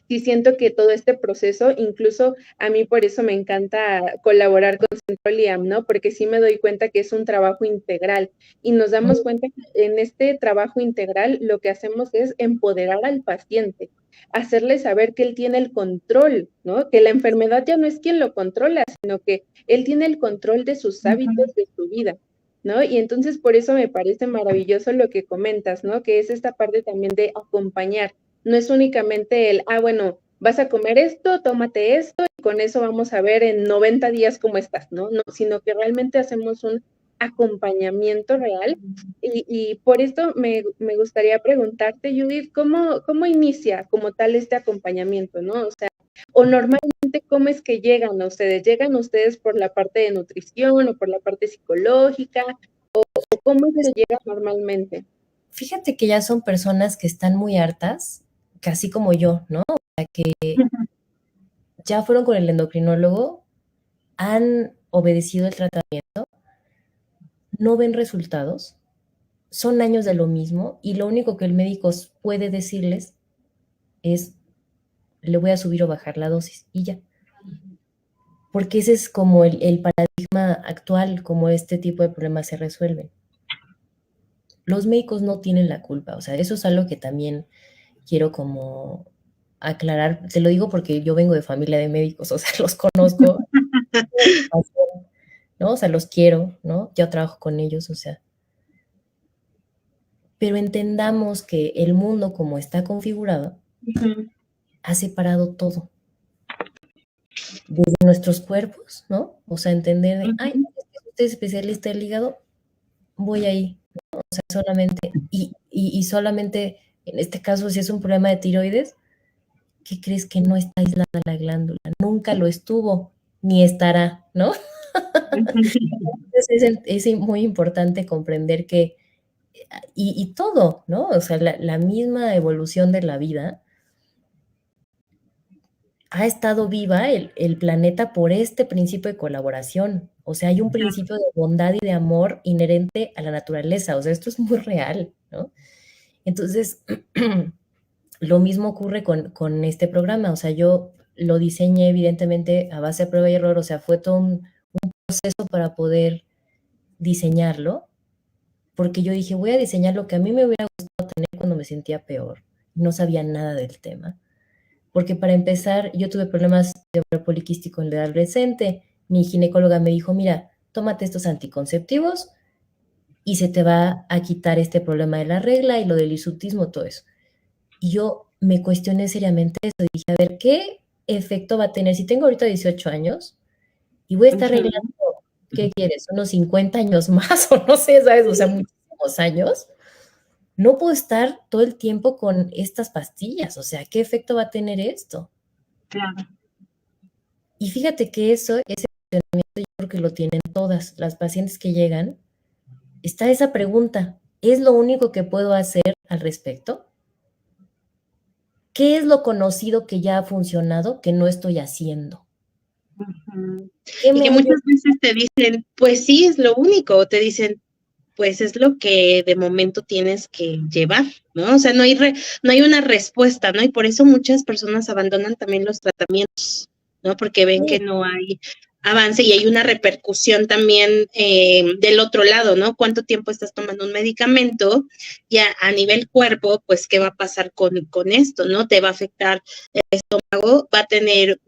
sí siento que todo este proceso, incluso a mí por eso me encanta colaborar con Centro Liam, ¿no? Porque sí me doy cuenta que es un trabajo integral y nos damos cuenta que en este trabajo integral lo que hacemos es empoderar al paciente, hacerle saber que él tiene el control, ¿no? Que la enfermedad ya no es quien lo controla, sino que él tiene el control de sus hábitos, de su vida, ¿no? Y entonces por eso me parece maravilloso lo que comentas, ¿no? Que es esta parte también de acompañar. No es únicamente el, bueno, vas a comer esto, tómate esto y con eso vamos a ver en 90 días cómo estás, ¿no? No, sino que realmente hacemos un acompañamiento real y por esto me gustaría preguntarte, Judith, ¿cómo inicia como tal este acompañamiento, ¿no? O sea, o normalmente, ¿cómo es que llegan a ustedes? ¿Llegan ustedes por la parte de nutrición o por la parte psicológica? ¿O cómo es que llegan normalmente? Fíjate que ya son personas que están muy hartas, casi como yo, ¿no? O sea, que ya fueron con el endocrinólogo, han obedecido el tratamiento, no ven resultados, son años de lo mismo y lo único que el médico puede decirles es, le voy a subir o bajar la dosis y ya. Porque ese es como el paradigma actual, como este tipo de problemas se resuelven. Los médicos no tienen la culpa, o sea, eso es algo que también quiero como aclarar, te lo digo porque yo vengo de familia de médicos, o sea, los conozco, ¿no? O sea, los quiero, ¿no? Yo trabajo con ellos, o sea. Pero entendamos que el mundo como está configurado ha separado todo. Desde nuestros cuerpos, ¿no? O sea, entender de, usted es especialista del hígado, voy ahí, ¿no? O sea, solamente, y solamente, en este caso, si es un problema de tiroides, ¿qué crees? Que no está aislada la glándula? Nunca lo estuvo, ni estará, ¿no? Entonces es muy importante comprender que, y todo, ¿no? O sea, la misma evolución de la vida ha estado viva el planeta por este principio de colaboración. O sea, hay un principio de bondad y de amor inherente a la naturaleza. O sea, esto es muy real, ¿no? Entonces, lo mismo ocurre con este programa. O sea, yo lo diseñé evidentemente a base de prueba y error. O sea, fue todo un proceso para poder diseñarlo, porque yo dije, voy a diseñar lo que a mí me hubiera gustado tener cuando me sentía peor. No sabía nada del tema. Porque para empezar, yo tuve problemas de ovario poliquístico en la adolescente. Mi ginecóloga me dijo, mira, tómate estos anticonceptivos y se te va a quitar este problema de la regla y lo del hirsutismo, todo eso. Y yo me cuestioné seriamente eso. Dije, a ver, ¿qué efecto va a tener? Si tengo ahorita 18 años y voy a estar arreglando, ¿qué quieres? ¿Unos 50 años más? O no sé, ¿sabes? O sea, muchísimos años. No puedo estar todo el tiempo con estas pastillas. O sea, ¿qué efecto va a tener esto? Claro. Y fíjate que ese funcionamiento yo creo que lo tienen todas las pacientes que llegan. Está esa pregunta, ¿es lo único que puedo hacer al respecto? ¿Qué es lo conocido que ya ha funcionado que no estoy haciendo? Y que muchas veces te dicen, pues sí, es lo único, o te dicen, pues es lo que de momento tienes que llevar, ¿no? O sea, no hay una respuesta, ¿no? Y por eso muchas personas abandonan también los tratamientos, ¿no? Porque ven que no hay avance y hay una repercusión también del otro lado, ¿no? ¿Cuánto tiempo estás tomando un medicamento? Y a nivel cuerpo, pues, ¿qué va a pasar con esto, no? Te va a afectar el estómago, va a tener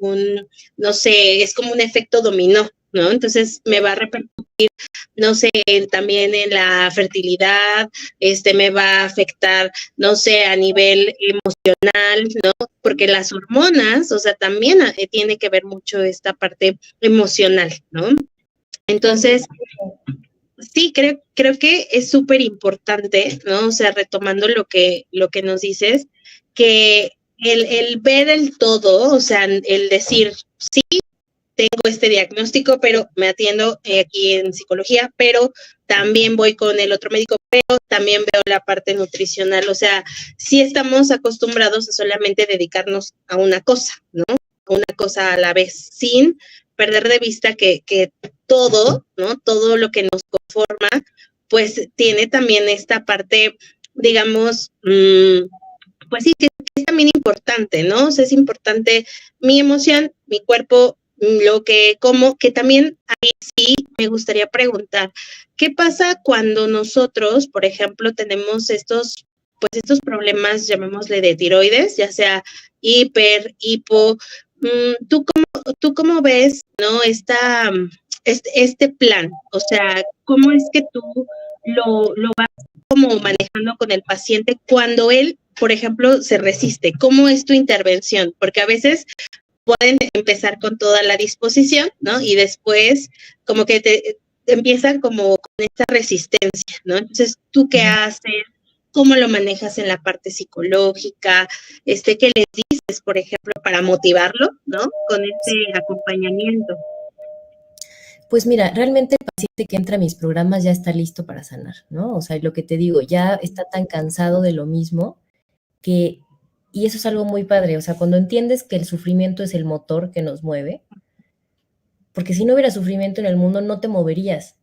no sé, es como un efecto dominó, ¿no? Entonces me va a repercutir, no sé, también en la fertilidad, me va a afectar, no sé, a nivel emocional, ¿no? Porque las hormonas, o sea, también tiene que ver mucho esta parte emocional, ¿no? Entonces, sí, creo que es súper importante, ¿no? O sea, retomando lo que nos dices, que el ver el todo, o sea, el decir, sí, tengo este diagnóstico, pero me atiendo aquí en psicología, pero también voy con el otro médico, pero también veo la parte nutricional. O sea, sí estamos acostumbrados a solamente dedicarnos a una cosa, ¿no? A una cosa a la vez, sin perder de vista que todo, ¿no? Todo lo que nos conforma, pues tiene también esta parte, digamos, pues sí, que es también importante, ¿no? O sea, es importante mi emoción, mi cuerpo, lo que como, que también ahí sí me gustaría preguntar, ¿qué pasa cuando nosotros, por ejemplo, tenemos estos problemas, llamémosle de tiroides, ya sea hiper, hipo? ¿Tú cómo ves, no, este plan? O sea, ¿cómo es que tú lo vas como manejando con el paciente cuando él, por ejemplo, se resiste? ¿Cómo es tu intervención? Porque a veces pueden empezar con toda la disposición, ¿no? Y después como que te empiezan como con esta resistencia, ¿no? Entonces, ¿tú qué haces? ¿Cómo lo manejas en la parte psicológica? ¿Qué les dices, por ejemplo, para motivarlo, ¿no? Con este acompañamiento. Pues mira, realmente el paciente que entra a mis programas ya está listo para sanar, ¿no? O sea, lo que te digo, ya está tan cansado de lo mismo que, y eso es algo muy padre, o sea, cuando entiendes que el sufrimiento es el motor que nos mueve, porque si no hubiera sufrimiento en el mundo no te moverías.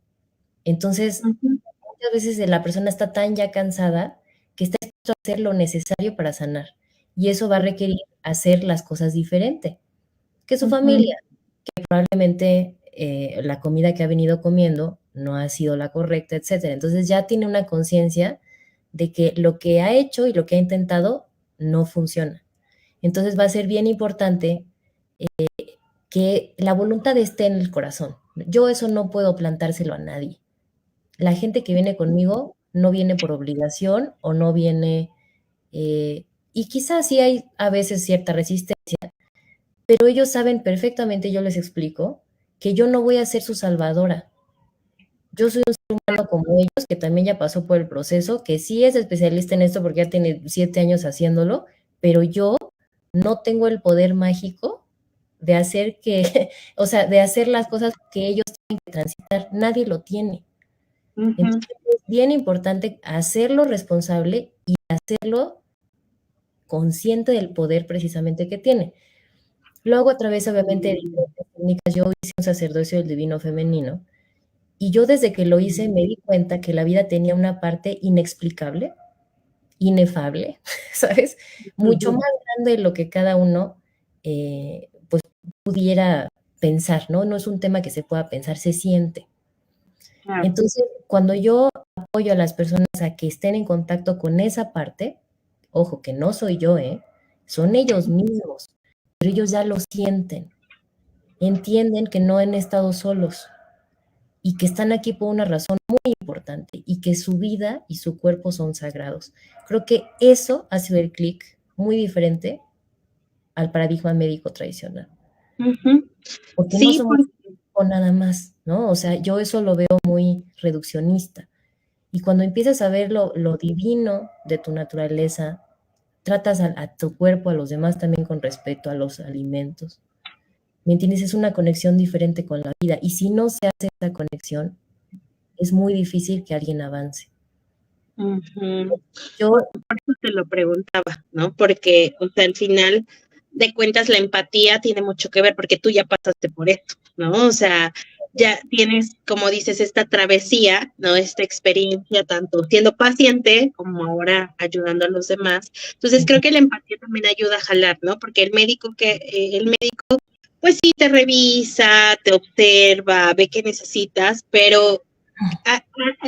Entonces, muchas veces la persona está tan ya cansada que está dispuesto a hacer lo necesario para sanar. Y eso va a requerir hacer las cosas diferente que su familia, que probablemente la comida que ha venido comiendo no ha sido la correcta, etcétera. Entonces ya tiene una conciencia de que lo que ha hecho y lo que ha intentado no funciona. Entonces va a ser bien importante que la voluntad esté en el corazón. Yo eso no puedo plantárselo a nadie. La gente que viene conmigo no viene por obligación o no viene, y quizás sí hay a veces cierta resistencia, pero ellos saben perfectamente, yo les explico, que yo no voy a ser su salvadora. Yo soy un ser humano como ellos, que también ya pasó por el proceso, que sí es especialista en esto porque ya tiene 7 años haciéndolo, pero yo no tengo el poder mágico de hacer que, o sea, de hacer las cosas que ellos tienen que transitar. Nadie lo tiene. Entonces es bien importante hacerlo responsable y hacerlo consciente del poder precisamente que tiene. Lo hago a través, obviamente, de diferentes técnicas. Yo hice un sacerdocio del divino femenino y yo desde que lo hice me di cuenta que la vida tenía una parte inexplicable, inefable, ¿sabes? Mucho más grande de lo que cada uno pues pudiera pensar, ¿no? No es un tema que se pueda pensar, se siente. Entonces, cuando yo apoyo a las personas a que estén en contacto con esa parte, ojo, que no soy yo, son ellos mismos, pero ellos ya lo sienten, entienden que no han estado solos y que están aquí por una razón muy importante y que su vida y su cuerpo son sagrados. Creo que eso hace el clic muy diferente al paradigma médico tradicional. Porque no Sí, somos o nada más, ¿no? O sea, yo eso lo veo muy reduccionista. Y cuando empiezas a ver lo divino de tu naturaleza, tratas a tu cuerpo, a los demás también con respeto a los alimentos. ¿Me entiendes? Es una conexión diferente con la vida. Y si no se hace esa conexión, es muy difícil que alguien avance. Ujú. Yo, Por eso te lo preguntaba, ¿no? Porque, o sea, al final de cuentas la empatía tiene mucho que ver porque tú ya pasaste por esto, ¿no? O sea, ya tienes, como dices, esta travesía, ¿no? Esta experiencia, tanto siendo paciente como ahora ayudando a los demás. Entonces, creo que la empatía también ayuda a jalar, ¿no? Porque el médico, pues sí, te revisa, te observa, ve qué necesitas, pero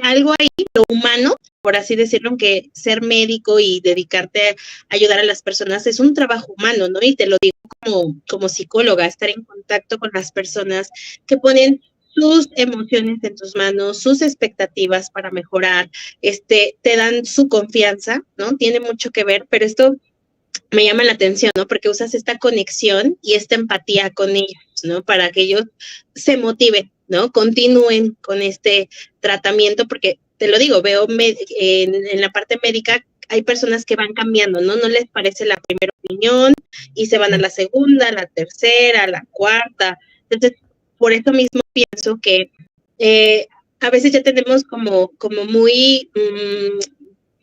algo ahí, lo humano, por así decirlo, aunque ser médico y dedicarte a ayudar a las personas es un trabajo humano, ¿no? Y te lo digo como psicóloga, estar en contacto con las personas que ponen sus emociones en tus manos, sus expectativas para mejorar, te dan su confianza, ¿no? Tiene mucho que ver, pero esto me llama la atención, ¿no? Porque usas esta conexión y esta empatía con ellos, ¿no? Para que ellos se motiven, ¿no? Continúen con este tratamiento, porque te lo digo, veo en la parte médica hay personas que van cambiando, ¿no? No les parece la primera opinión y se van a la segunda, a la tercera, a la cuarta. Entonces, por eso mismo pienso que a veces ya tenemos como muy,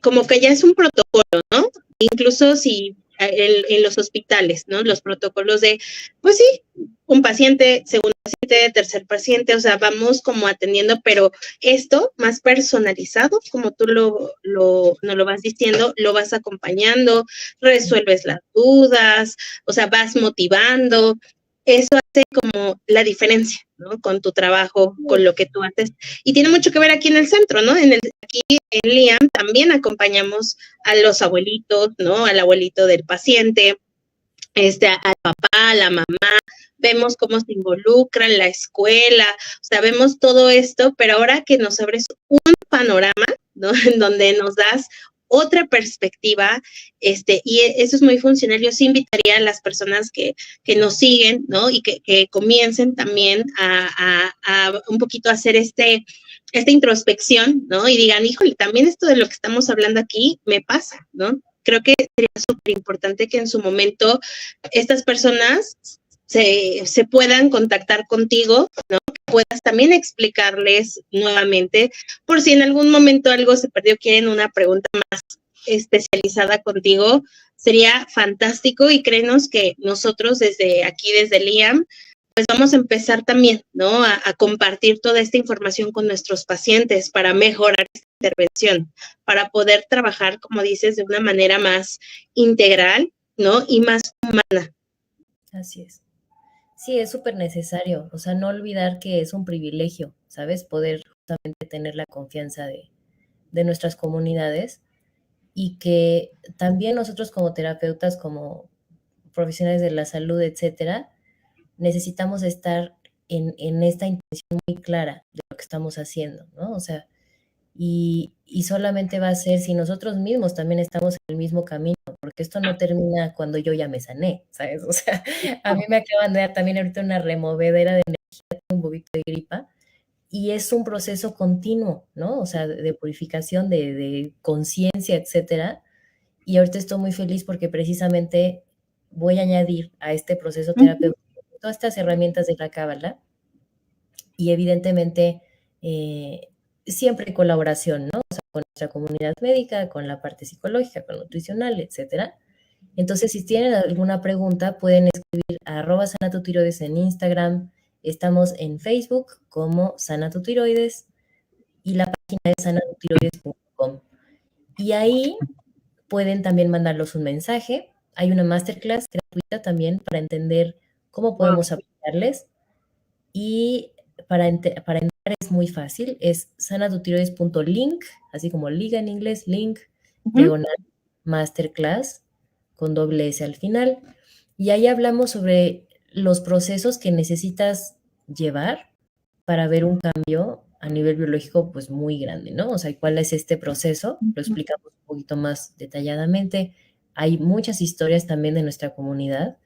como que ya es un protocolo, ¿no? Incluso si en los hospitales, ¿no? Los protocolos de, pues sí, un paciente, segundo paciente, tercer paciente, o sea, vamos como atendiendo, pero esto más personalizado, como tú no lo vas diciendo, lo vas acompañando, resuelves las dudas, o sea, vas motivando. Eso hace como la diferencia, ¿no? Con tu trabajo, con lo que tú haces. Y tiene mucho que ver aquí en el centro, ¿no? Aquí en LIAM también acompañamos a los abuelitos, ¿no? Al abuelito del paciente, al papá, a la mamá, vemos cómo se involucran, la escuela, o sea, vemos todo esto, pero ahora que nos abres un panorama, ¿no? En donde nos das otra perspectiva, y eso es muy funcional. Yo sí invitaría a las personas que nos siguen, ¿no? Y que comiencen también a un poquito a hacer esta introspección, ¿no? Y digan, híjole, también esto de lo que estamos hablando aquí me pasa, ¿no? Creo que sería súper importante que en su momento estas personas se puedan contactar contigo, ¿no? Que puedas también explicarles nuevamente, por si en algún momento algo se perdió, quieren una pregunta más especializada contigo, sería fantástico y créenos que nosotros desde aquí, desde LIAM, pues vamos a empezar también, ¿no? A compartir toda esta información con nuestros pacientes para mejorar esta intervención, para poder trabajar, como dices, de una manera más integral, ¿no? Y más humana. así es. Sí, es súper necesario. O sea, no olvidar que es un privilegio, ¿sabes? Poder justamente tener la confianza de nuestras comunidades y que también nosotros como terapeutas, como profesionales de la salud, etcétera, necesitamos estar en esta intención muy clara de lo que estamos haciendo, ¿no? O sea, y solamente va a ser si nosotros mismos también estamos en el mismo camino, porque esto no termina cuando yo ya me sané, ¿sabes? O sea, a mí me acaban de dar también ahorita una removedera de energía, un poquito de gripa, y es un proceso continuo, ¿no? O sea, de purificación, de conciencia, etcétera. Y ahorita estoy muy feliz porque precisamente voy a añadir a este proceso terapéutico todas estas herramientas de la Cábala y evidentemente siempre en colaboración, ¿no? O sea, con nuestra comunidad médica, con la parte psicológica, con nutricional, etcétera. Entonces, si tienen alguna pregunta, pueden escribir a @sanatutiroides en Instagram. Estamos en Facebook como Sanatutiroides y la página es sanatutiroides.com. Y ahí pueden también mandarlos un mensaje. Hay una masterclass gratuita también para entender cómo podemos apoyarles. Y para entrar es muy fácil, es sanatutiroides.link, así como liga en inglés, link, diagonal, masterclass, con doble S al final. Y ahí hablamos sobre los procesos que necesitas llevar para ver un cambio a nivel biológico pues muy grande, ¿no? O sea, ¿cuál es este proceso? Lo explicamos un poquito más detalladamente. Hay muchas historias también de nuestra comunidad,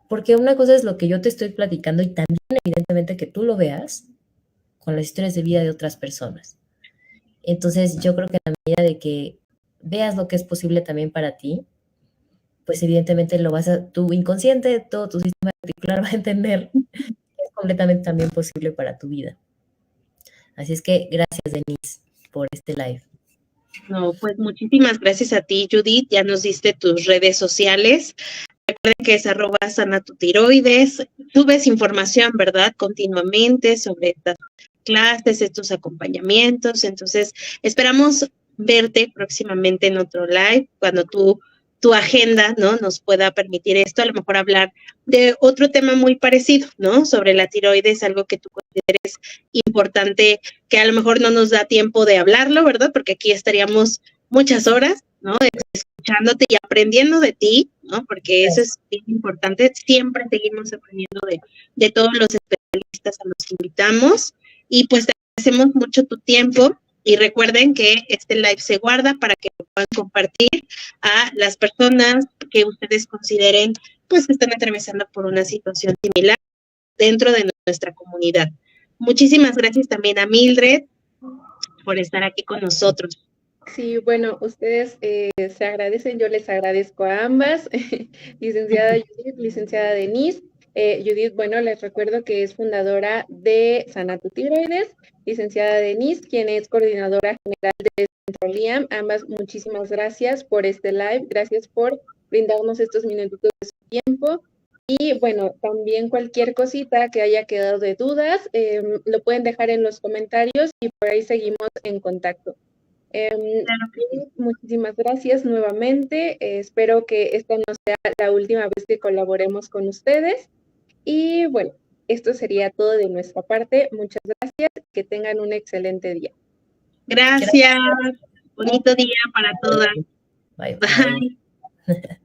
porque una cosa es lo que yo te estoy platicando y también evidentemente que tú lo veas con las historias de vida de otras personas. Entonces yo creo que a la medida de que veas lo que es posible también para ti, pues evidentemente tu inconsciente, todo tu sistema reticular va a entender que es completamente también posible para tu vida. Así es que gracias, Denise, por este live. No, pues muchísimas gracias a ti, Judith. Ya nos diste tus redes sociales. Recuerden que es @sanatutiroides. Subes información, ¿verdad? Continuamente sobre estas clases, estos acompañamientos. Entonces, esperamos verte próximamente en otro live, cuando tu agenda, ¿no?, nos pueda permitir esto, a lo mejor hablar de otro tema muy parecido, ¿no?, sobre la tiroides, algo que tú consideres importante, que a lo mejor no nos da tiempo de hablarlo, ¿verdad? Porque aquí estaríamos muchas horas, ¿no?, escuchándote y aprendiendo de ti, ¿no? Porque eso es bien importante. Siempre seguimos aprendiendo de todos los especialistas a los que invitamos. Y pues te agradecemos mucho tu tiempo. Y recuerden que este live se guarda para que lo puedan compartir a las personas que ustedes consideren pues que están atravesando por una situación similar dentro de nuestra comunidad. Muchísimas gracias también a Mildred por estar aquí con nosotros. Sí, bueno, ustedes se agradecen, yo les agradezco a ambas, licenciada Judith, licenciada Denise. Judith, bueno, les recuerdo que es fundadora de Sanatutiroides, licenciada Denise, quien es coordinadora general de Centro LIAM. Ambas, muchísimas gracias por este live, gracias por brindarnos estos minutitos de su tiempo. Y bueno, también cualquier cosita que haya quedado de dudas, lo pueden dejar en los comentarios y por ahí seguimos en contacto. Muchísimas gracias nuevamente. Espero que esta no sea la última vez que colaboremos con ustedes. Y bueno, esto sería todo de nuestra parte. Muchas gracias. Que tengan un excelente día. Gracias. Bonito día para todas. Bye. Bye.